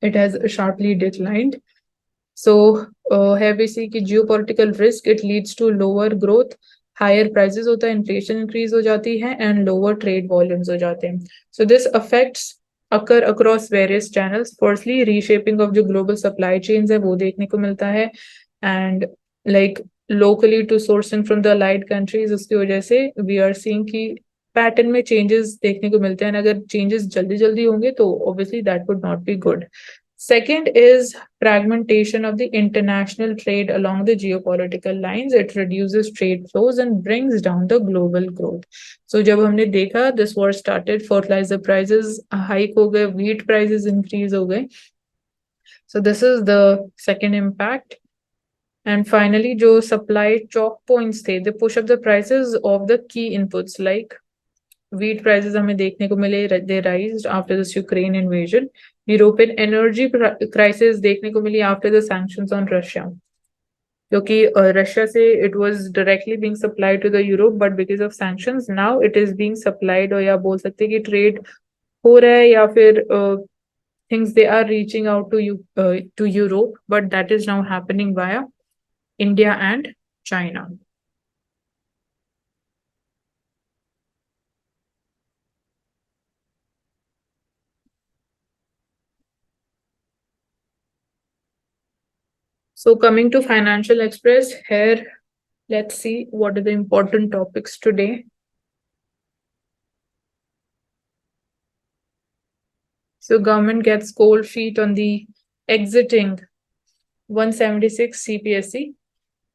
it has sharply declined. So है basic कि geopolitical risk it leads to lower growth, higher prices होता है, इन्फ्लेशन इंक्रीज हो जाती है एंड लोअर ट्रेड वॉल्यूम्स हो जाते हैं. So this affects occur across various channels. Firstly reshaping of जो ग्लोबल सप्लाई चेन्स है वो देखने को मिलता है and like locally to sourcing from the allied countries. उसकी वजह से वी आर सीइंग कि पैटर्न में चेंजेस देखने को मिलते हैं. अगर चेंजेस जल्दी जल्दी होंगे तो obviously that would not be good. Second is fragmentation of the international trade along the geopolitical lines. It reduces trade flows and brings down the global growth. So जब हमने देखा this war started, fertilizer prices hike हो गए, wheat prices increase हो गए. So this is the second impact. And finally, जो supply choke points थे, they push up the prices of the key inputs like wheat prices हमें देखने को मिले, they raised after this Ukraine invasion. European energy crisis देखने को मिली after the sanctions on Russia, क्योंकि रशिया से it was directly being supplied to the Europe but because of sanctions now it is being supplied, और या बोल सकते हैं कि ट्रेड हो रहा है या फिर things they are reaching out to Europe, but that is now happening via India and China. So coming to Financial Express, here let's see what are the important topics today. So government gets cold feet on the exiting 176 CPSE.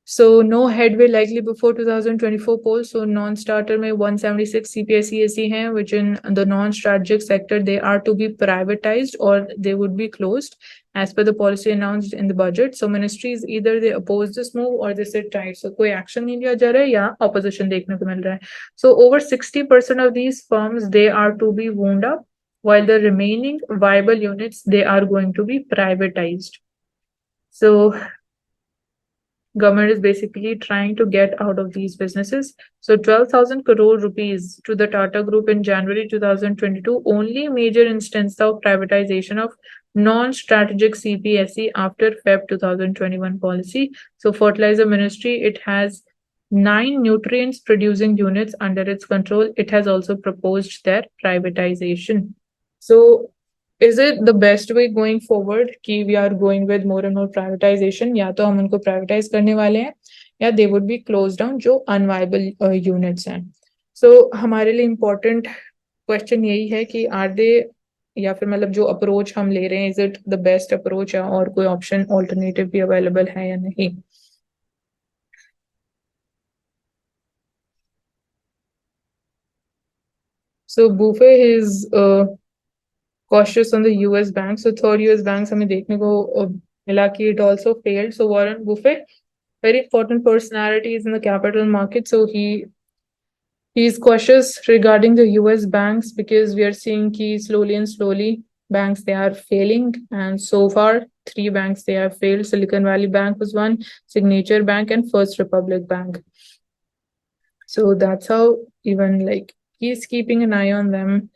So no headway likely before 2024 polls. So non-starter में 176 CPSE हैं, which in the non-strategic sector they are to be privatized or they would be closed as per the policy announced in the budget. So ministries either they oppose this move or they sit tight. So कोई action नहीं लिया जा रहा है या opposition देखने को मिल रहा है. So over 60% of these firms they are to be wound up, while the remaining viable units they are going to be privatized. So government is basically trying to get out of these businesses. So 12,000 crore rupees to the Tata Group in January 2022, only major instance of privatization of non-strategic CPSE after Feb 2021 policy. So fertilizer ministry, it has 9 nutrients producing units under its control. It has also proposed their privatization. So is it the best way going forward कि we are going with more and more privatization, या तो हम उनको privatise करने वाले हैं या they would be closed down जो unviable units हैं. So हमारे लिए important question यही है कि are they, या फिर मतलब जो अप्रोच हम ले रहे हैं is it the best approach या और कोई ऑप्शन ऑल्टरनेटिव भी अवेलेबल है या नहीं. So Buffet is cautious on the US banks. So third US banks हमें देखने को मिला कि it also failed. So Warren Buffett, very important personalities in the capital market. So he's cautious regarding the US banks because we are seeing key slowly and slowly banks they are failing, and so far 3 banks they have failed. Silicon Valley Bank was one, Signature Bank and First Republic Bank. So that's how even like he's keeping an eye on them.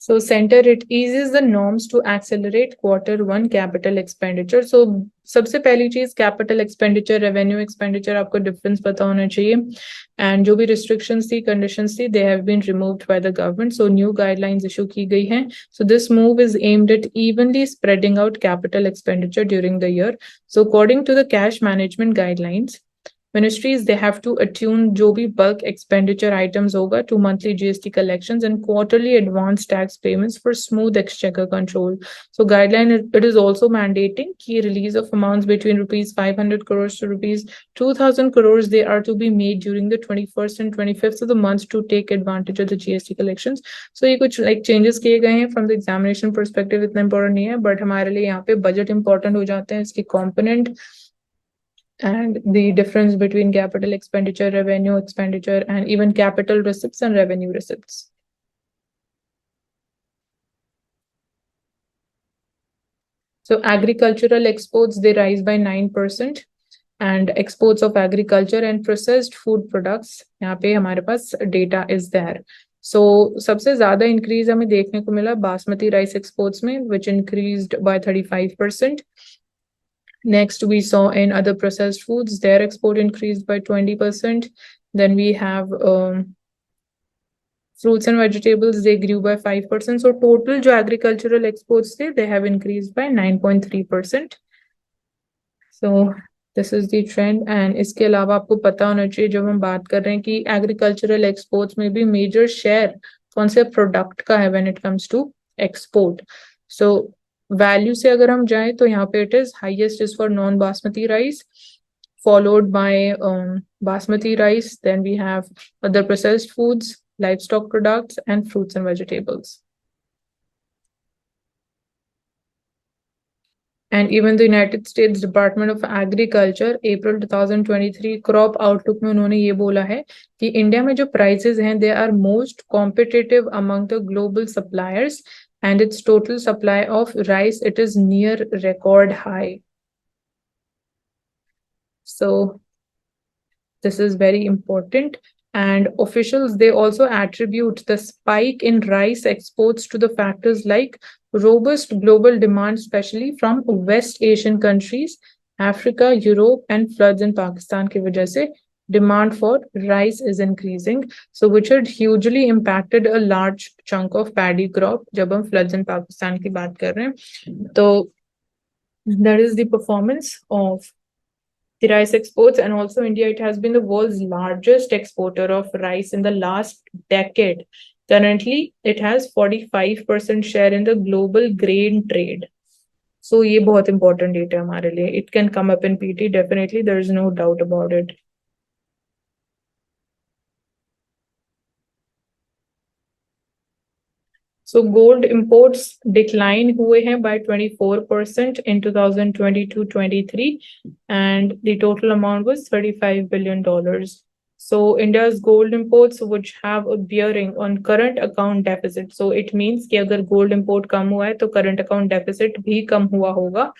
So center it eases the norms to accelerate Q1 capital expenditure. So सबसे पहली चीज capital expenditure, revenue expenditure आपको difference पता होना चाहिए. And जो भी restrictions थी, conditions थी, they have been removed by the government. So new guidelines issue की गई हैं. So this move is aimed at evenly spreading out capital expenditure during the year. So according to the cash management guidelines, ministries they have to attune जो भी bulk expenditure items होगा to monthly GST collections and quarterly advance tax payments for smooth exchequer control. So guideline it is also mandating key release of amounts between rupees 500 crores to rupees 2000 crores they are to be made during the 21st and 25th of the month to take advantage of the GST collections. So ये कुछ like changes किए गए हैं from the examination perspective इतना important नहीं है but हमारे लिए यहाँ पे budget important हो जाते हैं इसके component and the difference between capital expenditure, revenue expenditure, and even capital receipts and revenue receipts. So agricultural exports, they rise by 9%, and exports of agriculture and processed food products, यहाँ पे हमारे पास data is there. So सबसे ज़्यादा increase हमें देखने को मिला basmati rice exports में, which increased by 35%. Next, we saw in other processed foods, their export increased by 20%. Then we have fruits and vegetables, they grew by 5%. So total जो agricultural exports थे, they have increased by 9.3%. So this is the trend. And इसके अलावा आपको पता होना चाहिए जब हम बात कर रहे हैं कि agricultural exports में भी major share कौन से product का है when it comes to export. So value से अगर हम जाएं तो यहाँ पे it is highest is for non-basmati rice, followed by basmati rice. Then we have other processed foods, livestock products, and fruits and vegetables. And even the United States Department of Agriculture April 2023 crop outlook में उन्होंने ये बोला है कि India में जो prices हैं they are most competitive among the global suppliers and its total supply of rice it is near record high. So this is very important. And officials, they also attribute the spike in rice exports to the factors like robust global demand, especially from West Asian countries, Africa, Europe, and floods in Pakistan की वजह से demand for rice is increasing. So which had hugely impacted a large chunk of paddy crop जब हम floods in Pakistan की बात कर रहे हैं. तो that is the performance of the rice exports, and also India, it has been the world's largest exporter of rice in the last decade. Currently, it has 45% share in the global grain trade. So ये बहुत important data हमारे लिए. It can come up in PT, definitely, there is no doubt about it. So gold imports decline हुए हैं by 24% in 2022-23, and the total amount was $35 billion. So India's gold imports, which have a bearing on current account deficit. So it means कि अगर gold import कम हुआ है तो current account deficit भी कम हुआ होगा.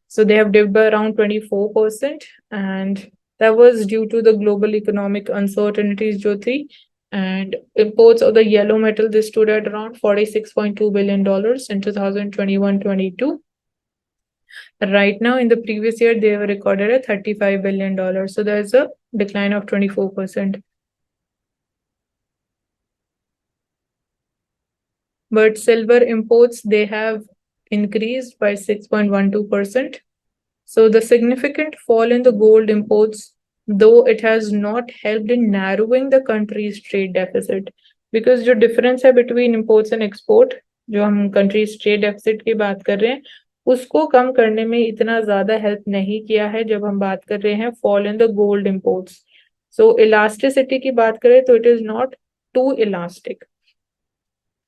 So they have dipped by around 24%, and that was due to the global economic uncertainties जो थी. And imports of the yellow metal, they stood at around $46.2 billion in 2021-22. Right now, in the previous year, they were recorded at $35 billion. So there's a decline of 24%. But silver imports, they have increased by 6.12%. So the significant fall in the gold imports, though it has not helped in narrowing the country's trade deficit, because जो difference है between imports and export, जो हम country's trade deficit की बात कर रहे हैं, उसको कम करने में इतना ज़्यादा help नहीं किया है जब हम बात कर रहे हैं fall in the gold imports. So elasticity की बात करें तो it is not too elastic.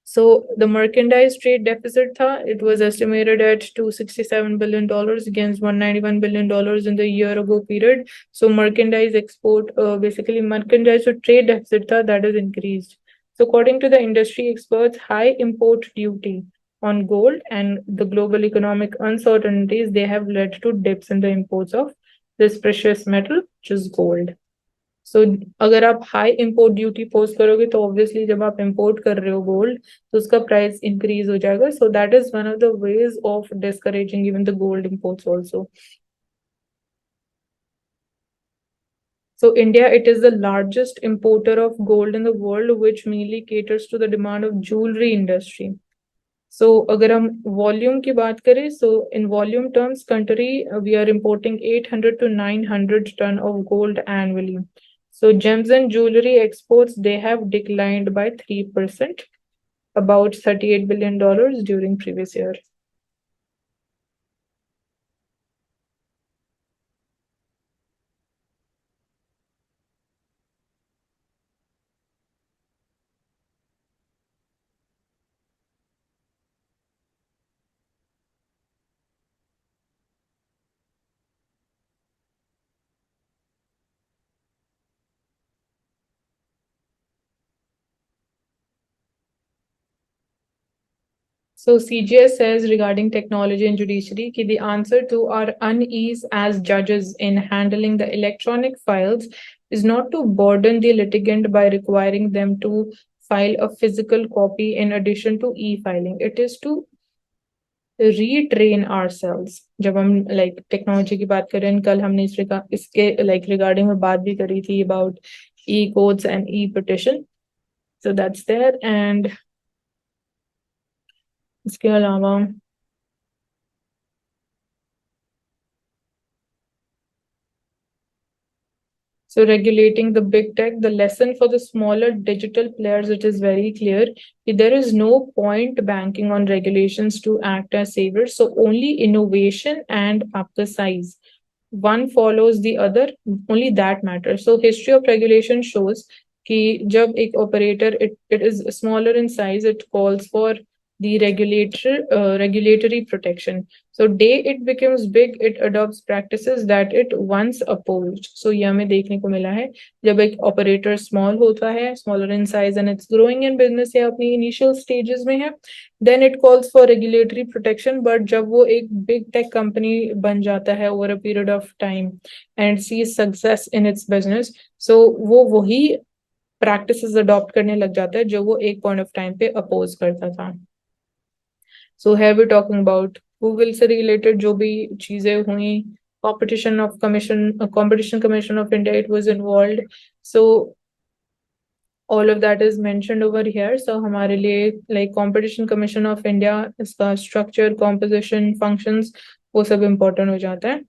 So the merchandise trade deficit tha, it was estimated at $267 billion against $191 billion in the year ago period. So merchandise export, basically merchandise trade deficit tha, that is increased. So according to the industry experts, high import duty on gold and the global economic uncertainties, they have led to dips in the imports of this precious metal, which is gold. सो अगर आप high import duty post करोगे तो obviously जब आप import कर रहे हो gold तो उसका प्राइस इंक्रीज हो जाएगा. सो that is one of the ways of discouraging even the gold imports also. So India, it is the largest importer of gold in the world, which mainly caters to the demand of jewelry industry. So अगर हम volume की बात करें, so in volume terms, country we are importing 800 to 900 ton of gold annually. So gems and jewelry exports, they have declined by 3%, about $38 billion during previous year. So CGS says regarding technology and judiciary कि the answer to our unease as judges in handling the electronic files is not to burden the litigant by requiring them to file a physical copy in addition to e-filing. It is to retrain ourselves. जब हम like technology की बात करें, कल हमने इसके like regarding में बात भी करी थी about e-codes and e-petition. So that's there. And इसके अलावा so regulating the big tech, the lesson for the smaller digital players, it is very clear. There is no point banking on regulations to act as saviors. So only innovation and आपका size. One follows the other, only that matters. So history of regulation shows कि जब एक operator, it is smaller in size, it calls for the regulatory protection. So day it becomes big, it adopts practices that it once opposed. So ये हमें देखने को मिला है जब एक operator small होता है, smaller in size and it's growing in business या अपनी initial stages में है, then it calls for regulatory protection. But जब वो एक big tech company बन जाता है over a period of time and sees success in its business, so वो वही practices adopt करने लग जाता है जो वो एक point of time पे oppose करता था. So here we're talking about Google से related जो भी चीजें हुई, competition commission of India, it was involved. So all of that is mentioned over here. So हमारे लिए like competition commission of India, इसका structure, composition, functions, वो सब important हो जाता है.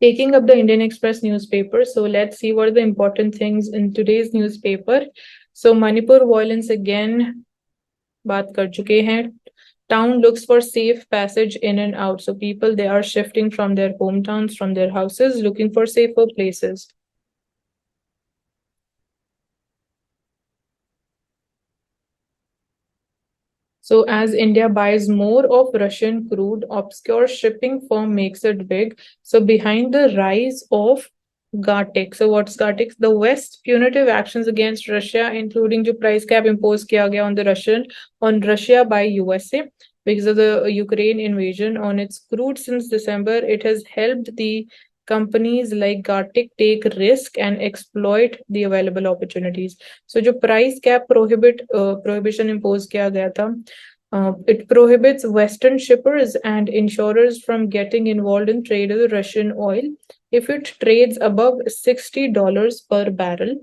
Taking up the Indian Express newspaper. So let's see what are the important things in today's newspaper. So Manipur violence again, बात कर चुके हैं. Town looks for safe passage in and out. So people, they are shifting from their hometowns, from their houses, looking for safer places. So as India buys more of Russian crude, obscure shipping firm makes it big. So behind the rise of Gartic. So what's Gartic? The West punitive actions against Russia, including the price cap imposed किया गया on Russia by USA because of the Ukraine invasion on its crude since December. It has helped the companies like Gartic take risk and exploit the available opportunities. So जो price cap prohibition imposed किया गया था, it prohibits Western shippers and insurers from getting involved in trade of Russian oil if it trades above $60 per barrel.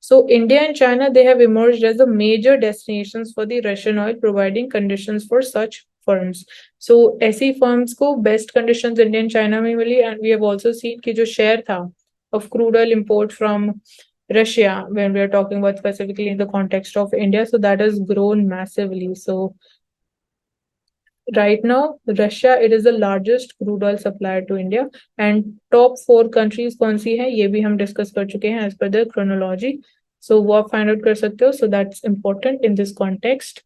So India and China, they have emerged as the major destinations for the Russian oil, providing conditions for such firms. So ऐसी firms को best conditions India and China में मिली, and we have also seen कि जो share था of crude oil import from Russia, when we are talking about specifically in the context of India, so that has grown massively. So right now, Russia, it is the largest crude oil supplier to India, and top 4 countries कौन सी है ये भी हम discuss कर चुके हैं as per the chronology. So वो आप find out कर सकते हो. So that's important in this context.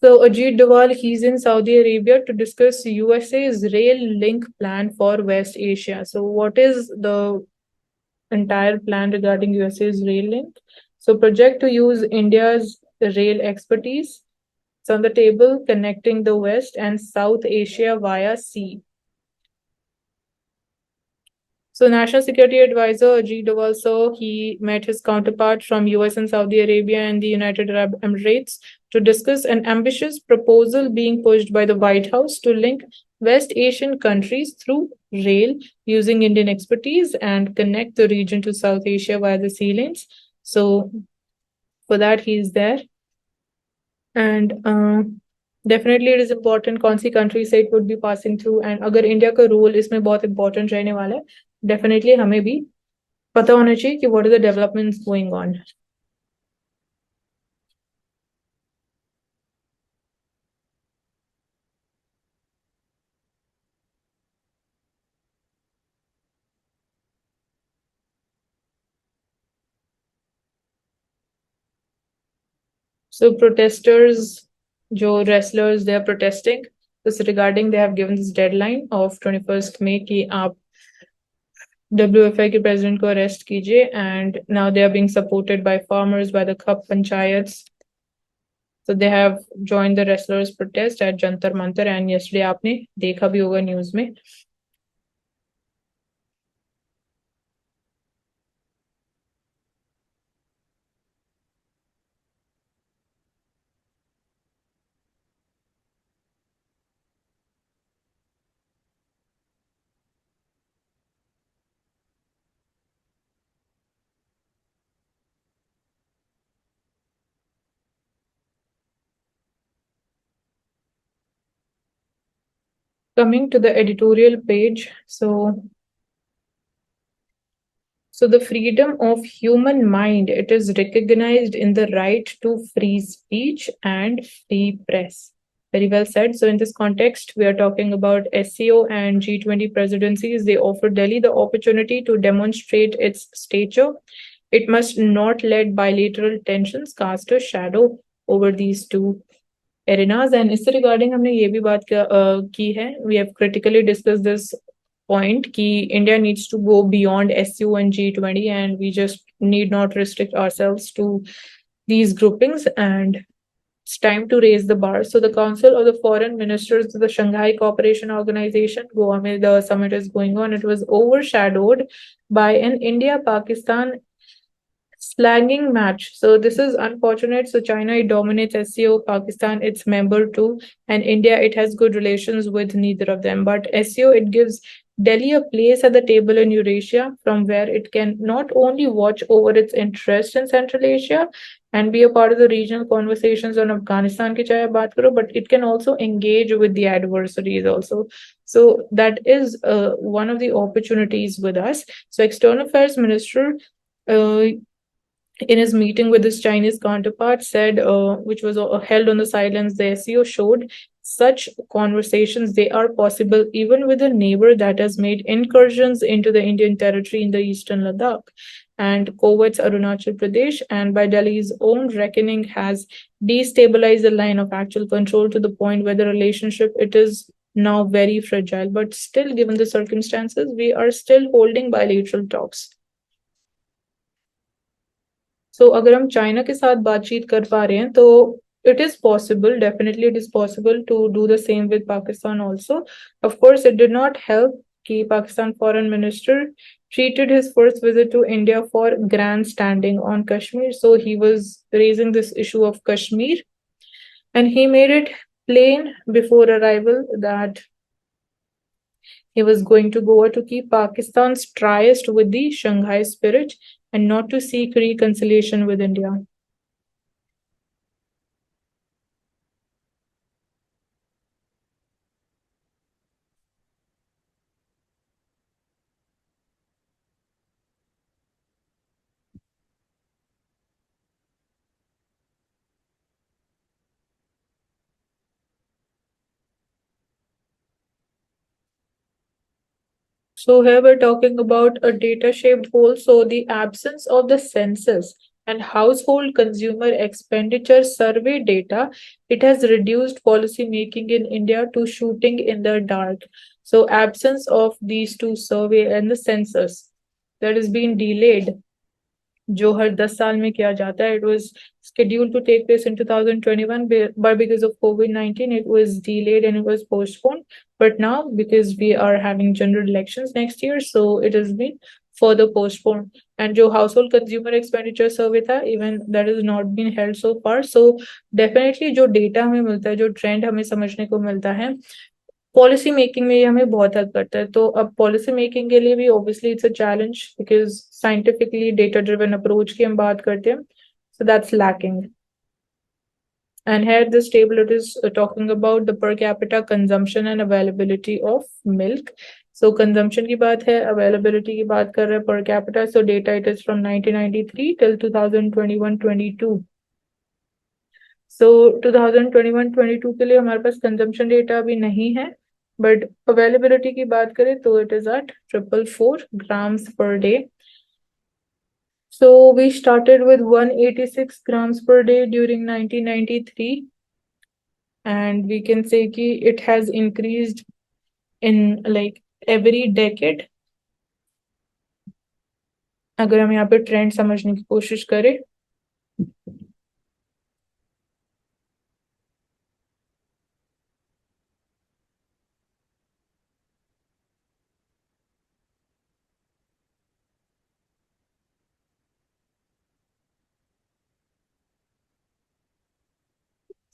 So Ajit Doval, he's in Saudi Arabia to discuss USA's rail link plan for West Asia. So what is the entire plan regarding USA's rail link? So project to use India's rail expertise. It's on the table, connecting the West and South Asia via sea. So National Security Advisor Ajit Doval, so he met his counterpart from US and Saudi Arabia and the United Arab Emirates to discuss an ambitious proposal being pushed by the White House to link West Asian countries through rail using Indian expertise and connect the region to South Asia via the sea lanes. So for that, he's there. And definitely it is important कौन सी country से it would be passing through and अगर India का role इसमें बहुत important रहने वाला है definitely हमें भी पता होना चाहिए कि what are the developments going on. So protesters, जो wrestlers, they are protesting. This regarding they have given this deadline of 21st May कि आप WFI के president को arrest कीजिए and now they are being supported by farmers, by the Khap panchayats. So they have joined the wrestlers protest at Jantar Mantar and yesterday आपने देखा भी होगा news में. Coming to the editorial page, so the freedom of human mind, it is recognized in the right to free speech and free press. Very well said. So in this context, we are talking about SCO and G20 presidencies. They offer Delhi the opportunity to demonstrate its stature. It must not let bilateral tensions cast a shadow over these two arenas. And इससे regarding हमने ये भी बात की है. We have critically discussed this point कि India needs to go beyond SU and G20 and we just need not restrict ourselves to these groupings and it's time to raise the bar. So the Council of the Foreign Ministers of the Shanghai Cooperation Organization, Goa mein the summit is going on. It was overshadowed by an India-Pakistan slanging match. So this is unfortunate. So China, it dominates SCO, Pakistan, its member too, and India, it has good relations with neither of them. But SCO, it gives Delhi a place at the table in Eurasia from where it can not only watch over its interest in Central Asia and be a part of the regional conversations on Afghanistan ki chahe baat karo, but it can also engage with the adversaries also. So that is one of the opportunities with us. So External Affairs Minister uh, in his meeting with his Chinese counterpart, said, which was held on the sidelines, the SEO showed such conversations they are possible even with a neighbor that has made incursions into the Indian territory in the eastern Ladakh and Kuwait's Arunachal Pradesh, and by Delhi's own reckoning has destabilized the line of actual control to the point where the relationship it is now very fragile. But still, given the circumstances, we are still holding bilateral talks. So अगर हम China के साथ बातचीत कर पा रहे हैं तो it is possible, definitely it is possible to do the same with Pakistan also. Of course, it did not help कि Pakistan foreign minister treated his first visit to India for grandstanding on Kashmir. So he was raising this issue of Kashmir and he made it plain before arrival that he was going to Goa to keep Pakistan's tryst with the Shanghai spirit and not to seek reconciliation with India. So here we're talking about a data-shaped hole. So the absence of the census and household consumer expenditure survey data, it has reduced policy making in India to shooting in the dark. So absence of these two survey and the census that has been delayed, जो हर 10 साल में किया जाता है, it was scheduled to take place in 2021, but because of COVID-19 it was delayed and it was postponed. But now because we are having general elections next year, so it has been further postponed. And जो household consumer expenditure survey था, even that has not been held so far. So definitely जो data हमें मिलता है, जो trend हमें समझने को मिलता है, पॉलिसी मेकिंग में ये हमें बहुत हेल्प करता है. तो अब पॉलिसी मेकिंग के लिए भी obviously it's a challenge, because scientifically data driven approach की हम बात करते हैं, so that's lacking. And here this table it is talking about the per capita consumption and availability of milk. So consumption की बात है, availability की बात कर रहे हैं, per capita. So data it is from 1993 till 2021-22. So 2021-22 के लिए हमारे पास consumption data अभी नहीं है, but availability की बात करें तो it is at 444 grams per day. So we started with 186 grams per day during 1993, and we can say कि it has increased in like every decade. अगर हम यहाँ पे ट्रेंड समझने की कोशिश करें,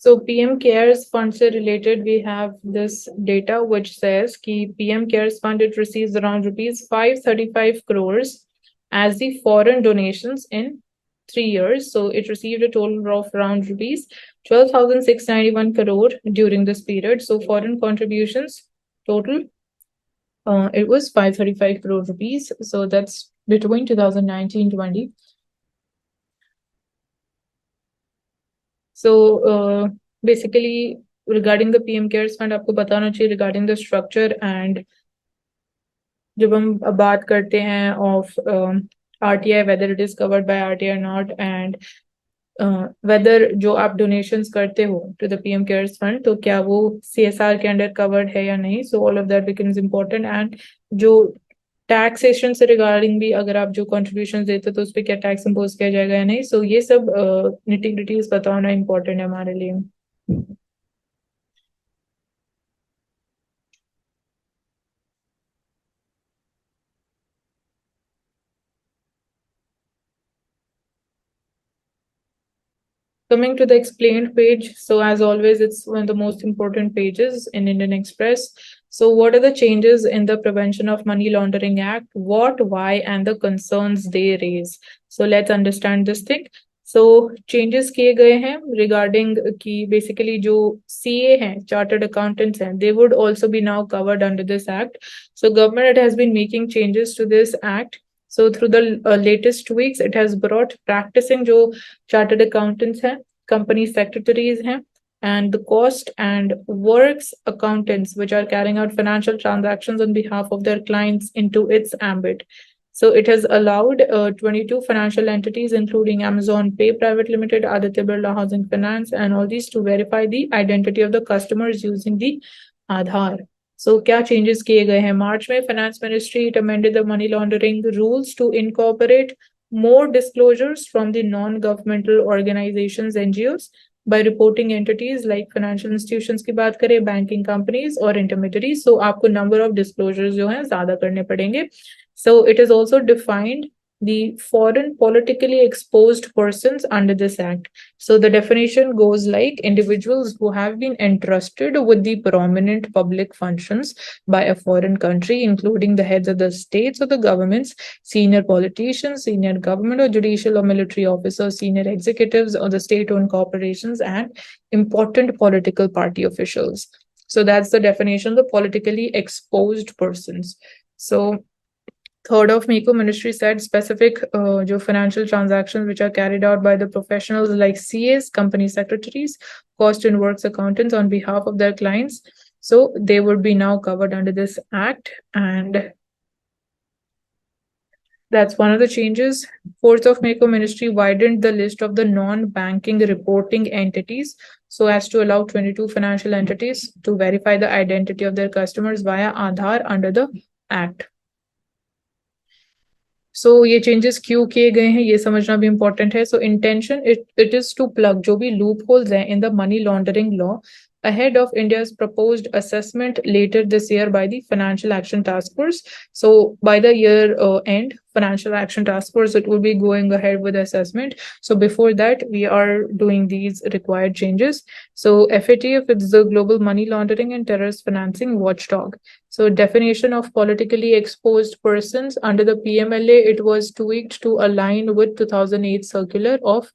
so PM Cares Fund से related, we have this data which says कि PM Cares Fund it receives around rupees 535 crores as the foreign donations in 3 years. So it received a total of around rupees 12,691 crore during this period. So foreign contributions total, it was 535 crore rupees. So that's between 2019-20. So basically regarding the PM Cares Fund, आपको बताना चाहिए regarding the structure. And जब हम बात करते हैं of RTI, whether it is covered by RTI or not, and whether जो आप donations करते हो to the PM Cares Fund, तो क्या वो CSR के अंडर covered है या नहीं. So all of that becomes important. And जो टैक्सेशन से रिगार्डिंग भी अगर आप जो कॉन्ट्रीब्यूशन देते हो तो उस पर क्या टैक्स इम्पोज किया जाएगा या नहीं. सो ये सब निटी-ग्रिटीज बताना इम्पोर्टेंट है हमारे लिए. Coming to the explained page, so as always, it's one of the most important pages in Indian Express. So what are the changes in the Prevention of Money Laundering Act? What, why, and the concerns they raise. So let's understand this thing. So changes किए गए हैं regarding कि basically जो CA हैं, chartered accountants हैं, they would also be now covered under this act. So government has been making changes to this act. So through the latest tweaks, it has brought practicing जो chartered accountants हैं, company secretaries हैं, and the cost and works accountants which are carrying out financial transactions on behalf of their clients into its ambit. So it has allowed 22 financial entities, including Amazon Pay Private Limited, Aditya Birla Housing Finance, and all these to verify the identity of the customers using the Aadhaar. So क्या changes किए गए हैं? March में Finance Ministry it amended the money laundering rules to incorporate more disclosures from the non-governmental organizations NGOs by reporting entities like financial institutions की बात करें, banking companies और intermediaries. So आपको number of disclosures जो हैं ज़्यादा करने पड़ेंगे. So it is also defined the foreign politically exposed persons under this act. So the definition goes like individuals who have been entrusted with the prominent public functions by a foreign country, including the heads of the states or the governments, senior politicians, senior government or judicial or military officers, senior executives or the state-owned corporations, and important political party officials. So that's the definition, the politically exposed persons. So third of MECO ministry said specific financial transactions which are carried out by the professionals like CAs, company secretaries, cost and works accountants on behalf of their clients. So they would be now covered under this act. And That's one of the changes. 4th of May, Ministry widened the list of the non-banking reporting entities so as to allow 22 financial entities to verify the identity of their customers via Aadhaar under the Act. सो ये changes क्यों किए गए हैं ये समझना भी important है. So intention it is to plug जो भी लूप होल्स हैं in the money laundering law ahead of India's proposed assessment later this year by the Financial Action Task Force. So by the year end, Financial Action Task Force, it will be going ahead with assessment. So before that, we are doing these required changes. So FATF is the Global Money Laundering and Terrorist Financing Watchdog. So definition of politically exposed persons under the PMLA, it was tweaked to align with 2008 circular of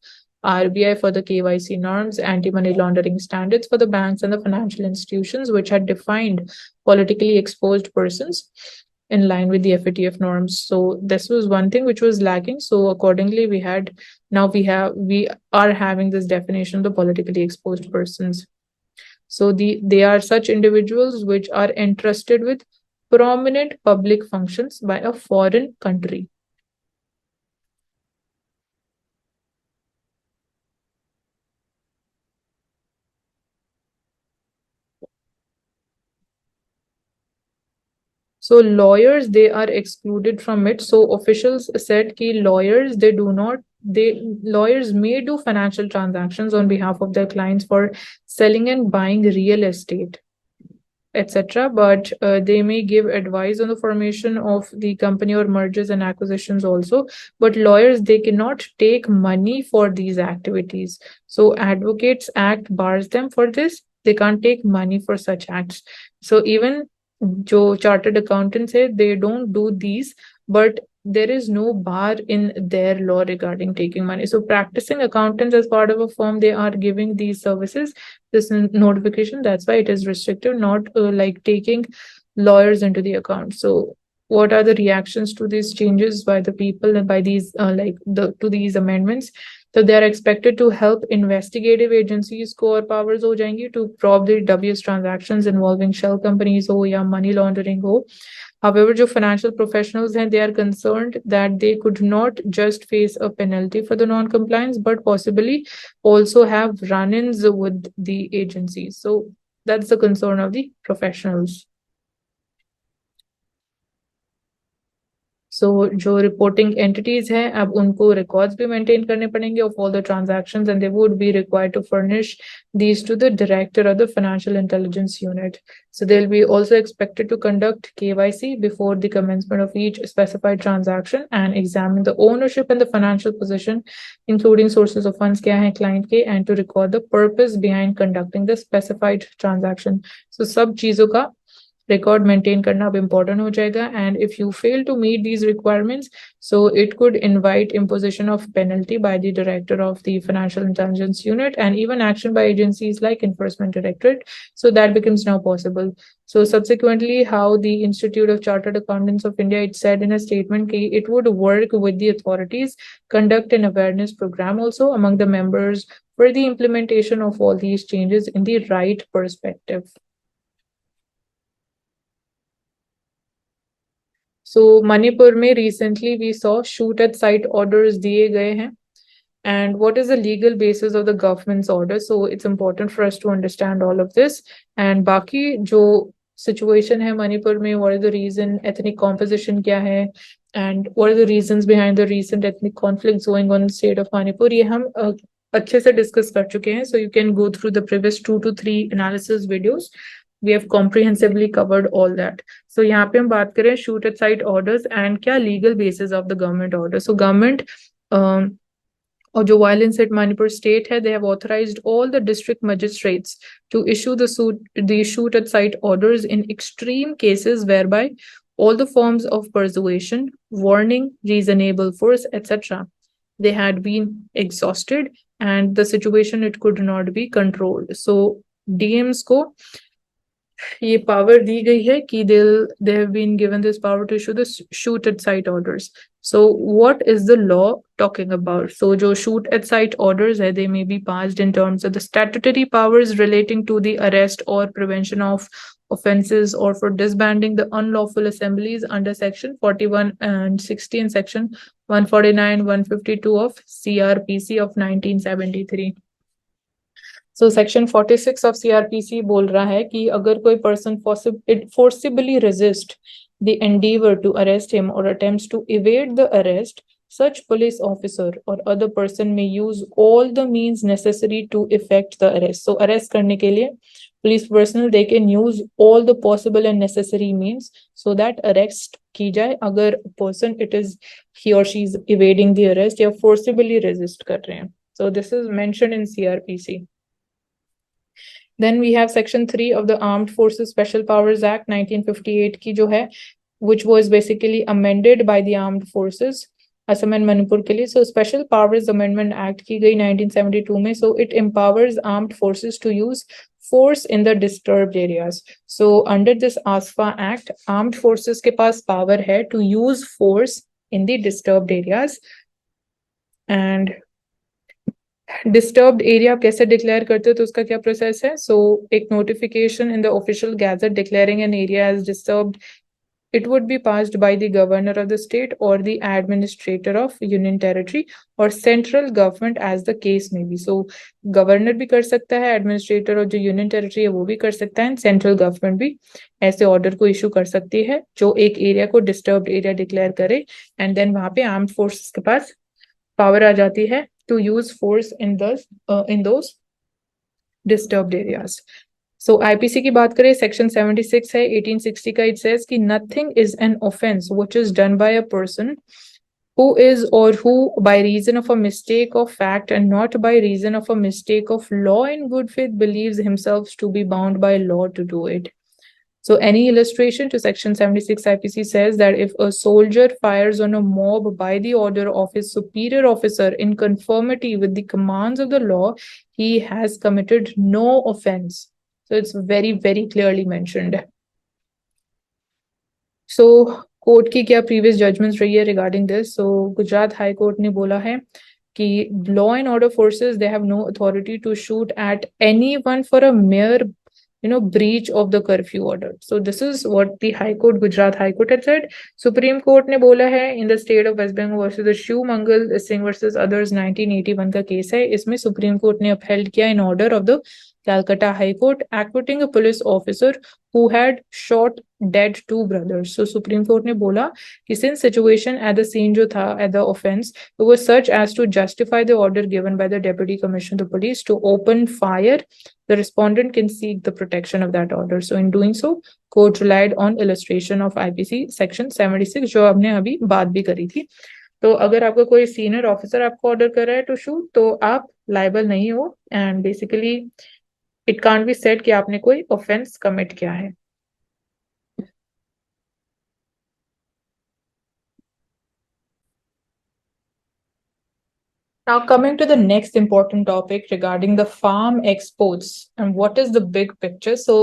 RBI for the KYC norms, anti-money laundering standards for the banks and the financial institutions, which had defined politically exposed persons in line with the FATF norms. So this was one thing which was lacking. So accordingly, we are having this definition of the politically exposed persons. So they are such individuals which are entrusted with prominent public functions by a foreign country. So lawyers, they are excluded from it. So officials said that lawyers may do financial transactions on behalf of their clients for selling and buying real estate, etc. But they may give advice on the formation of the company or mergers and acquisitions also. But lawyers, they cannot take money for these activities. So Advocates Act bars them for this. They can't take money for such acts. So even जो chartered accountants say they don't do these, but there is no bar in their law regarding taking money. So practicing accountants as part of a firm, they are giving these services, this notification. That's why it is restrictive, not like taking lawyers into the account. So what are the reactions to these changes by the people and by these to these amendments? So they are expected to help investigative agencies को और powers हो जाएंगी to probe the dubious transactions involving shell companies हो या money laundering हो. However, जो financial professionals हैं, they are concerned that they could not just face a penalty for the non-compliance, but possibly also have run-ins with the agencies. So that's the concern of the professionals. So जो reporting entities हैं अब उनको records भी maintain करने पड़ेंगे of all the transactions, and they would be required to furnish these to the director of the Financial Intelligence Unit. So they'll be also expected to conduct KYC before the commencement of each specified transaction and examine the ownership and the financial position, including sources of funds क्या है client के, and to record the purpose behind conducting the specified transaction. So सब चीजों का record maintain karna ab important ho jayega, and if you fail to meet these requirements, so it could invite imposition of penalty by the director of the Financial Intelligence Unit and even action by agencies like Enforcement Directorate. So that becomes now possible. So subsequently, how the Institute of Chartered Accountants of India, it said in a statement that it would work with the authorities, conduct an awareness program also among the members for the implementation of all these changes in the right perspective. So Manipur में recently we saw shoot at site orders दिए गए हैं. And what is the legal basis of the government's order? So it's important for us to understand all of this. And बाकी जो situation है Manipur में, what is the reason, ethnic composition क्या है, and what are the reasons behind the recent ethnic conflicts going on in the state of Manipur, ये हम अच्छे से discuss कर चुके हैं. So you can go through the previous 2 to 3 analysis videos. We have comprehensively covered all that. So यहाँ पे हम बात करें shoot at site orders and क्या legal basis of the government order. So government और जो violence at Manipur state है, they have authorized all the district magistrates to issue the shoot at site orders in extreme cases whereby all the forms of persuasion, warning, reasonable force, etc. they had been exhausted and the situation, it could not be controlled. So DMs को ये power दी गई है कि they have been given this power to issue the shoot at site orders. So what is the law talking about? So जो shoot at site orders है, they may be passed in terms of the statutory powers relating to the arrest or prevention of offenses or for disbanding the unlawful assemblies under section 41 and 60 and section 149 152 of CRPC of 1973. So section 46 of CRPC बोल रहा है कि अगर कोई person forcibly resist the endeavor to arrest him or attempts to evade the arrest, such police officer or other person may use all the means necessary to effect the arrest. So arrest करने के लिए police personnel they can use all the possible and necessary means so that arrest की जाए अगर person it is he or she is evading the arrest या forcibly resist कर रहे हैं. So this is mentioned in CRPC. Then we have section 3 of the Armed Forces Special Powers Act 1958 की जो है which was basically amended by the Armed Forces Assam and Manipur के लिए. So Special Powers Amendment Act की गई 1972 में. So it empowers armed forces to use force in the disturbed areas. So under this ASFA Act, armed forces के पास power है to use force in the disturbed areas. And disturbed area आप कैसे declare करते हो तो उसका क्या process है. सो एक notification in the official gazette declaring an area as disturbed it would be passed by the governor of the state or the administrator of union territory or central government as the case may be. So governor भी कर सकता है, administrator और जो union territory है वो भी कर सकता है, central government भी ऐसे order को issue कर सकती है जो एक area को disturbed area declare करे and then वहाँ पे armed forces के पास power आ जाती है to use force in those disturbed areas. So IPC की बात करें section 76 है 1860 का. It says कि nothing is an offense which is done by a person who is or who by reason of a mistake of fact and not by reason of a mistake of law in good faith believes himself to be bound by law to do it. So any illustration to section 76 IPC says that if a soldier fires on a mob by the order of his superior officer in conformity with the commands of the law, he has committed no offense. So it's very, very clearly mentioned. So court की क्या previous judgments रही है regarding this? So Gujarat high court ने बोला है कि law and order forces they have no authority to shoot at anyone for a mere breach of the curfew order. So this is what the High Court, Gujarat High Court had said. Supreme Court ने बोला है in the state of West Bengal versus the Shiv Mangal Singh versus others 1981 का case है. इसमें Supreme Court ने upheld किया in order of the Calcutta High Court acquitting a police officer who had shot dead two brothers. So Supreme Court ने बोला कि since situation at the scene जो था at the offense it was such as to justify the order given by the Deputy Commissioner of Police to open fire, the respondent can seek the protection of that order. So in doing so, court relied on illustration of IPC section 76 जो हमने अभी बात भी करी थी. तो अगर आपका कोई सीनियर ऑफिसर आपको ऑर्डर कर रहा है टू शूट तो आप लायबल नहीं हो and basically it can't be said कि आपने कोई ऑफेंस कमिट किया है. Now coming to the next important topic regarding the farm exports and what is the big picture. So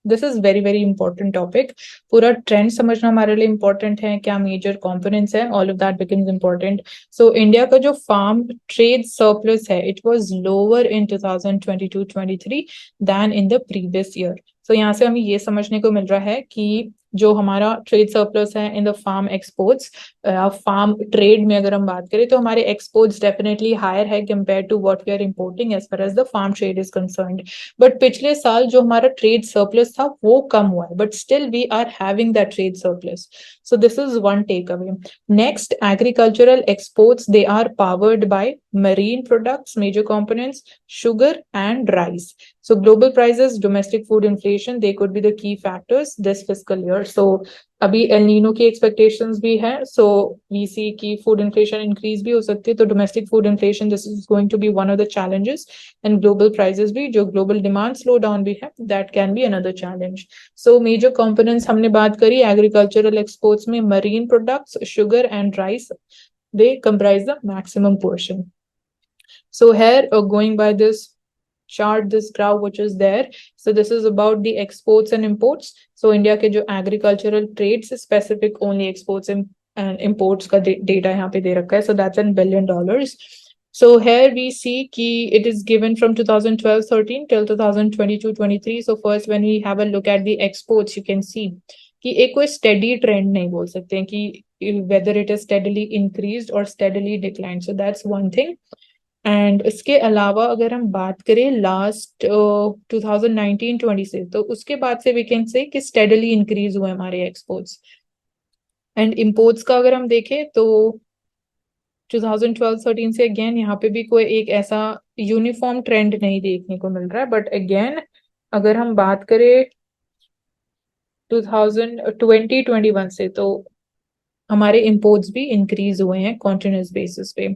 this is very, very important topic. पूरा trend समझना हमारे लिए important है, क्या major components है, all of that becomes important. So India का जो farm trade surplus है, it was lower in 2022-23 than in the previous year. So यहाँ से हमें ये समझने को मिल रहा है कि जो हमारा ट्रेड सरप्लस है in the farm exports farm trade में अगर हम बात करें तो हमारे एक्सपोर्ट्स डेफिनेटली हायर है compare to what we are importing as far as the farm trade is concerned. But पिछले साल जो हमारा ट्रेड सरप्लस था वो कम हुआ है but still we are having that trade surplus. So this is one take away. Next, agricultural exports they are powered by marine products, major components, sugar and rice. So global prices, domestic food inflation, they could be the key factors this fiscal year. So अभी El Nino की expectations भी है. So we see कि food inflation increase भी हो सकती है. तो domestic food inflation, this is going to be one of the challenges. And global prices भी, जो global demand slowdown भी है, that can be another challenge. So major components हमने बात करी agricultural exports में marine products, sugar and rice, they comprise the maximum portion. So here going by this chart, this graph which is there, so this is about the exports and imports. So India के जो agricultural trades specific only exports and imports का data यहाँ पे दे रखा है. So that's in $1 billion. So here we see कि it is given from 2012-13 till 2022-23. So first when we have a look at the exports, you can see कि एक कोई steady trend नहीं बोल सकते हैं कि whether it is steadily increased or steadily declined. So that's one thing. And इसके अलावा अगर हम बात करें लास्ट 2019-20 से, तो उसके बाद से वी कैन से कि स्टेडली इंक्रीज हुए हमारे एक्सपोर्ट्स। एंड इम्पोर्ट्स का अगर हम देखें तो 2012-13 से अगेन यहाँ पे भी कोई एक ऐसा यूनिफॉर्म ट्रेंड नहीं देखने को मिल रहा है, बट अगेन अगर हम बात करें 2020-21 से, तो हमारे इम्पोर्ट्स भी इंक्रीज हुए हैं कॉन्टिन्यूस बेसिस पे।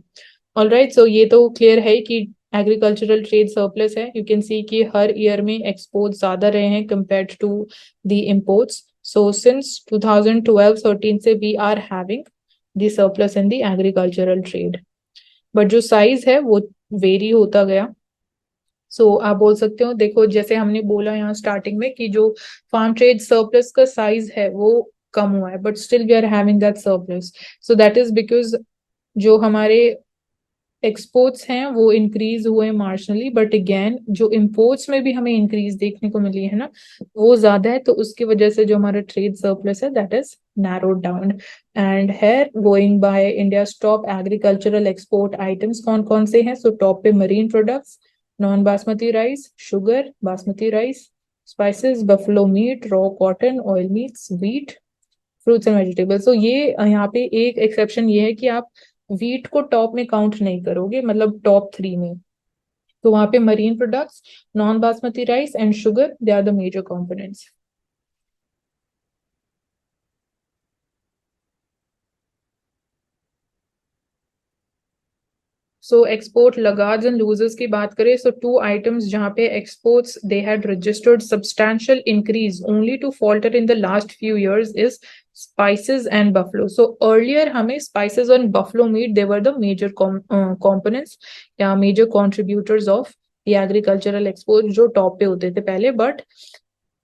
ऑलराइट, सो ये तो क्लियर है कि एग्रीकल्चरल ट्रेड सरप्लस है। यू कैन सी कि हर ईयर में एक्सपोर्ट ज्यादा रहे हैं compared to the imports. So since 2012-13 से we are having the surplus in the agricultural trade, but जो साइज है वो वेरी होता गया। सो आप बोल सकते हो, देखो जैसे हमने बोला यहाँ स्टार्टिंग में कि जो फार्म ट्रेड सरप्लस का साइज है वो कम हुआ है, but still we are having that surplus. So that is because जो हमारे एक्सपोर्ट्स हैं वो इंक्रीज हुए मार्जिनली, बट अगेन जो इम्पोर्ट्स में भी हमें इंक्रीज देखने को मिली है ना, वो ज्यादा है। तो उसकी वजह से जो हमारा ट्रेड सरप्लस है that is narrowed down. And है going by India top agricultural export items कौन कौन से हैं। सो टॉप पे marine products, non basmati rice, sugar, basmati rice, spices, buffalo meat, raw cotton, oil meats, wheat, fruits and vegetables. तो ये यहाँ पे एक एक्सेप्शन ये है कि आप व्हीट को टॉप में काउंट नहीं करोगे, मतलब टॉप 3 में। तो वहां पे marine products, non basmati rice and sugar, they are the major components. So export laggards and losers की बात करें, सो टू आइटम्स जहां पे exports they had registered substantial increase only to falter in the last few years is spices and buffalo. So earlier हमें spices and buffalo meat they were the major components या major contributors of the agricultural export जो top पे होते थे पहले, but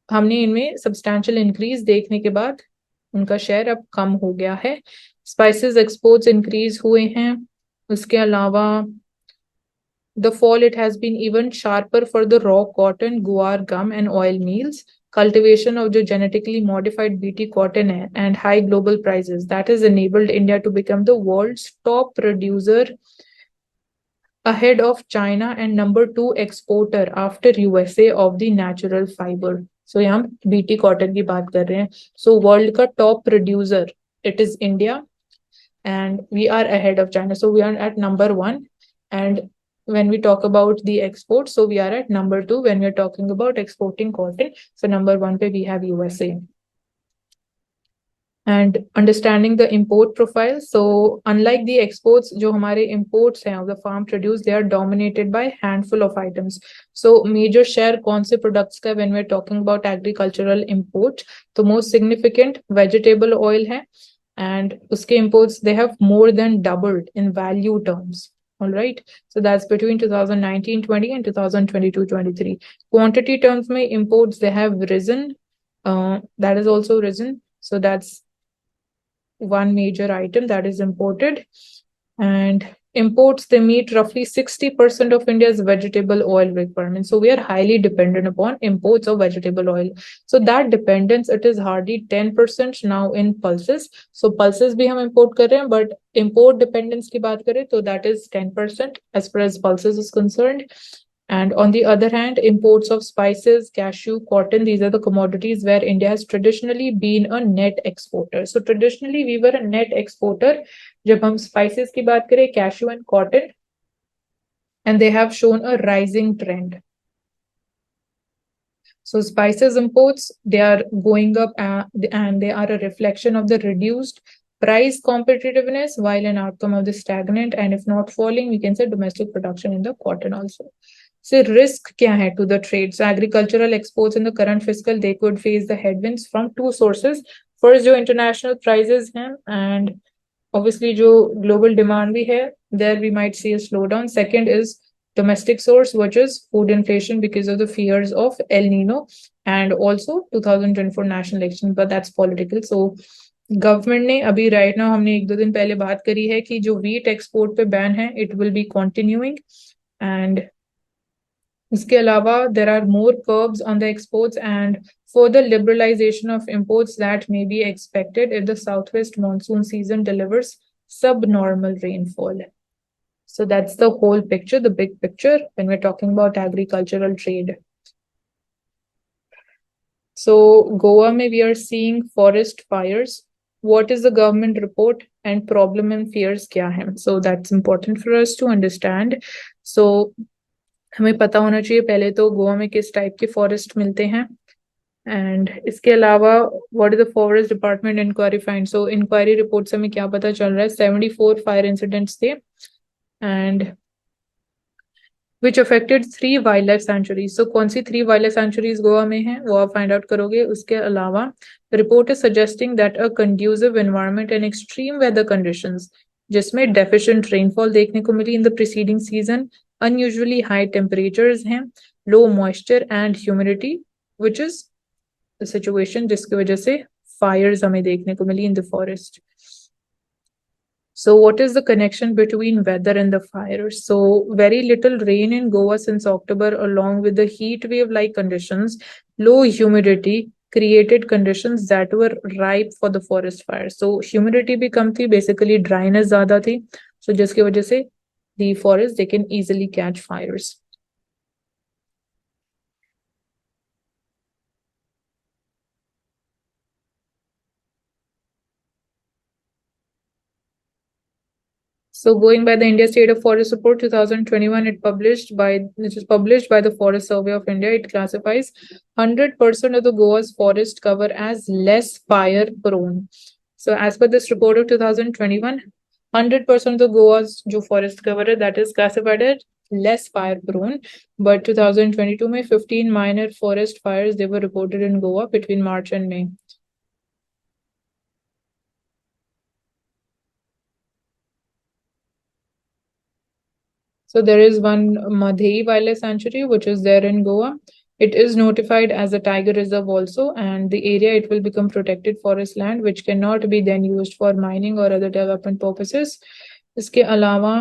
हमने इनमें substantial increase देखने के बाद उनका शेयर अब कम हो गया है। स्पाइसेस एक्सपोर्ट्स इंक्रीज हुए हैं। उसके अलावा the fall it has been even sharper for the raw cotton, guar, gum and oil meals. Cultivation of the genetically modified BT cotton and high global prices that has enabled India to become the world's top producer ahead of China and number 2 exporter after USA of the natural fiber. So यहाँ BT cotton की बात कर रहे हैं। So world का top producer it is India and we are ahead of China. So we are at number 1. And when we talk about the export, so we are at number 2 when we're talking about exporting cotton. So number 1 pe we have USA. And understanding the import profile. So unlike the exports, जो हमारे imports हैं of the farm produce, they are dominated by handful of items. So major share कौन से products का when we're talking about agricultural import, तो most significant vegetable oil है, and uske imports they have more than doubled in value terms. All right, so that's between 2019-20 and 2022-23. Quantity terms mein imports they have risen, that is also risen. So that's one major item that is imported. And imports they meet roughly 60% of India's vegetable oil requirements. So we are highly dependent upon imports of vegetable oil. So that dependence it is hardly 10% now in pulses. So pulses bhi hum import kar rahe hain, but import dependence ki baat kare to that is 10% as far as pulses is concerned. And on the other hand, imports of spices, cashew, cotton, these are the commodities where India has traditionally been a net exporter. So traditionally we were a net exporter. जब हम spices की बात करें, cashew and cotton, and they have shown a rising trend. So spices imports, they are going up and they are a reflection of the reduced price competitiveness while an outcome of the stagnant and if not falling, we can say domestic production in the cotton also. So risk kya hai to the trade? So agricultural exports in the current fiscal, they could face the headwinds from two sources. First, जो international prices हैं and obviously जो global demand भी है, there we might see a slowdown. Second is domestic source, which is food inflation because of the fears of El Nino and also 2024 national election, but that's political. So government ने अभी right now हमने एक दो दिन पहले बात करी है कि जो वीट एक्सपोर्ट पे बैन है it will be continuing and इसके अलावा there are more curbs on the exports and further liberalization of imports that may be expected if the southwest monsoon season delivers subnormal rainfall. So that's the whole picture, the big picture when we're talking about agricultural trade. So Goa mein we are seeing forest fires. What is the government report and problem and fears kya hai? So that's important for us to understand. So हमें पता होना चाहिए पहले तो गोवा में किस type के forest मिलते हैं एंड इसके अलावा what is the forest department inquiry find. So inquiry report से हमें क्या पता चल रहा है 74 फायर इंसिडेंट्स थे and which affected 3 wildlife sanctuaries. सो कौन सी 3 वाइल्ड लाइफ सेंचुरीज गोवा में है वो आप फाइंड आउट करोगे. उसके अलावा report is suggesting that a conducive environment and extreme weather conditions जिसमें डेफिशिएंट रेनफॉल देखने को मिली in the preceding season, unusually high temperatures हैं, low moisture and humidity which is the situation जिसकी वजह से फायर्स हमें देखने को मिली in the forest. So what is the connection between weather and the fires? So very little rain in Goa since October along with the heat wave like conditions, low humidity created conditions that were ripe for the forest fires. So humidity भी कम थी, basically dryness ज़्यादा थी. So जिसकी वजह से the forest they can easily catch fires. So going by the India State of Forest Report 2021, which is published by the Forest Survey of India, it classifies 100% of the Goa's forest cover as less fire prone. So as per this report of 2021, 100% of the Goa's जो forest cover है that is classified as less fire prone. But 2022 में 15 minor forest fires they were reported in Goa between March and May. So there is one Madhei Wildlife Sanctuary, which is there in Goa. It is notified as a tiger reserve also, and the area it will become protected forest land, which cannot be then used for mining or other development purposes. इसके अलावा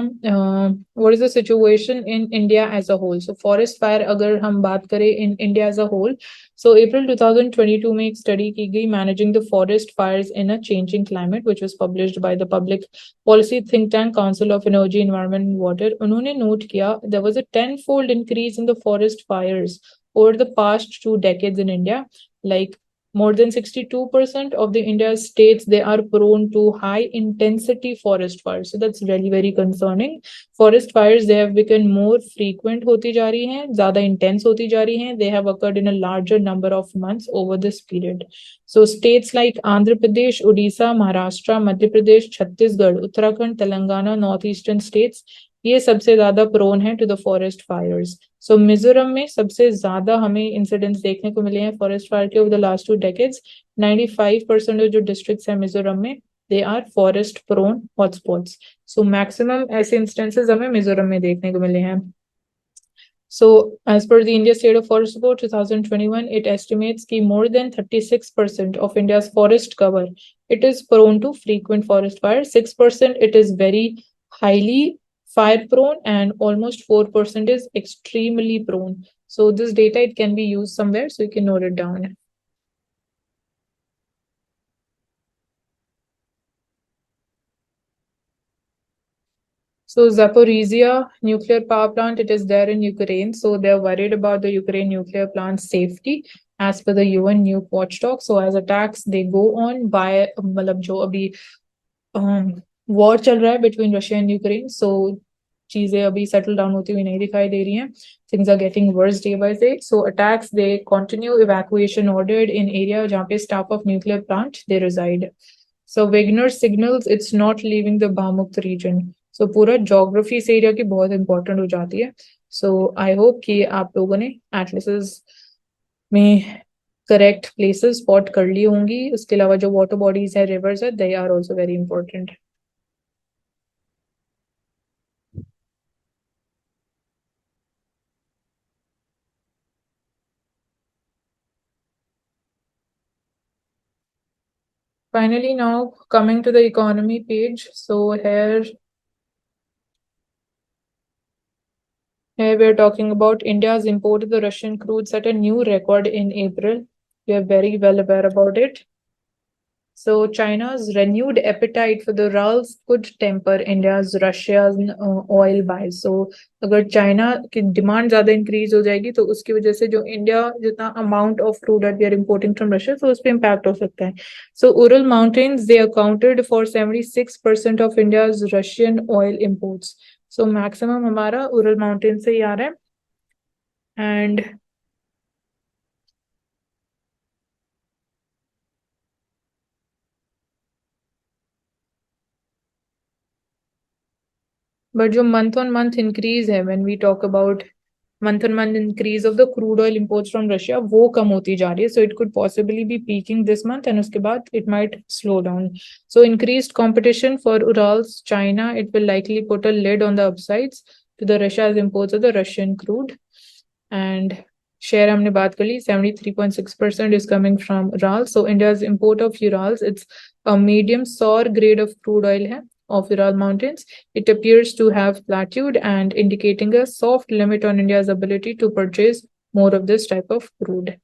what is the situation in India as a whole? So forest fire अगर हम बात करें in India as a whole, so April 2022 में एक study की गई managing the forest fires in a changing climate, which was published by the public policy think tank Council of Energy, Environment and Water. उन्होंने note किया there was a tenfold increase in the forest fires over the past 2 decades in India. Like more than 62% of the India's states, they are prone to high intensity forest fires. So that's really very concerning. Forest fires, they have become more frequent hoti ja rahi hain, zyada intense hoti ja rahi hain. They have occurred in a larger number of months over this period. So states like Andhra Pradesh, Odisha, Maharashtra, Madhya Pradesh, Chhattisgarh, Uttarakhand, Telangana, northeastern states, ये सबसे ज्यादा prone है to the forest fires. So Mizoram में सबसे ज्यादा हमें incidents देखने को मिले हैं फॉरेस्ट फायर के ओवर द लास्ट 2 decades. 95% जो डिस्ट्रिक्ट्स हैं मिजोरम में they are forest prone hotspots. So maximum ऐसे इंस्टेंसेस हमें मिजोरम में देखने को मिले हैं. So, as per the India State of Forest Report 2021, it estimates that more than 36% of India's forest cover it is prone to frequent forest fire. 6% it is very highly fire prone, and almost 4% is extremely prone. So this data it can be used somewhere, so you can note it down. So Zaporizhia nuclear power plant, it is there in Ukraine. So they're worried about the Ukraine nuclear plant safety as per the UN nuke watchdog. So as attacks they go on by मतलब जो अभी war चल रहा है between Russia and Ukraine. So चीजें अभी settle down होती हुई नहीं दिखाई दे रही हैं. Things are getting worse day by day. So attacks they continue. Evacuation ordered in area जहाँ पे staff of nuclear plant they reside. So Wagner signals it's not leaving the Bamuk region. So पूरा geography इस area की बहुत important हो जाती है. So I hope कि आप लोगों ने atlases में correct places spot कर ली होंगी. उसके अलावा जो water bodies है rivers है they are also very important. Finally, now coming to the economy page. So here we're talking about India's import of the Russian crudes at a new record in April. We are very well aware about it. So China's renewed appetite for the Urals could temper India's Russian oil buys. So अगर China की demand ज्यादा increase हो जाएगी तो उसकी वजह से जो इंडिया जितना amount of crude we are importing from Russia तो उस पर इम्पैक्ट हो सकता है. So Ural Mountains, they accounted for 76% of India's Russian oil imports. So maximum हमारा Ural Mountains से ही आ रहा है. And but जो month on month increase है, when we talk about month on month increase of the crude oil imports from Russia, वो कम होती जा रही है. So it could possibly be peaking this month and उसके बाद it might slow down. So increased competition for Urals, China, it will likely put a lid on the upsides to the Russia's imports of the Russian crude. And share हमने बात कर ली, 73.6% is coming from Urals. So India's import of Urals, it's a medium sour grade of crude oil है of Ural Mountains. It appears to have plateaued and indicating a soft limit on India's ability to purchase more of this type of crude.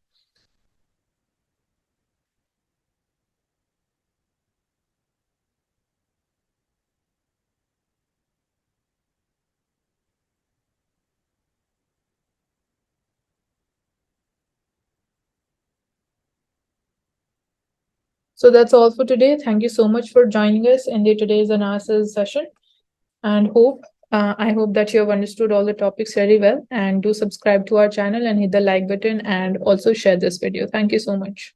So that's all for today. Thank you so much for joining us in today's analysis session, and I hope that you have understood all the topics very well, and do subscribe to our channel and hit the like button and also share this video. Thank you so much.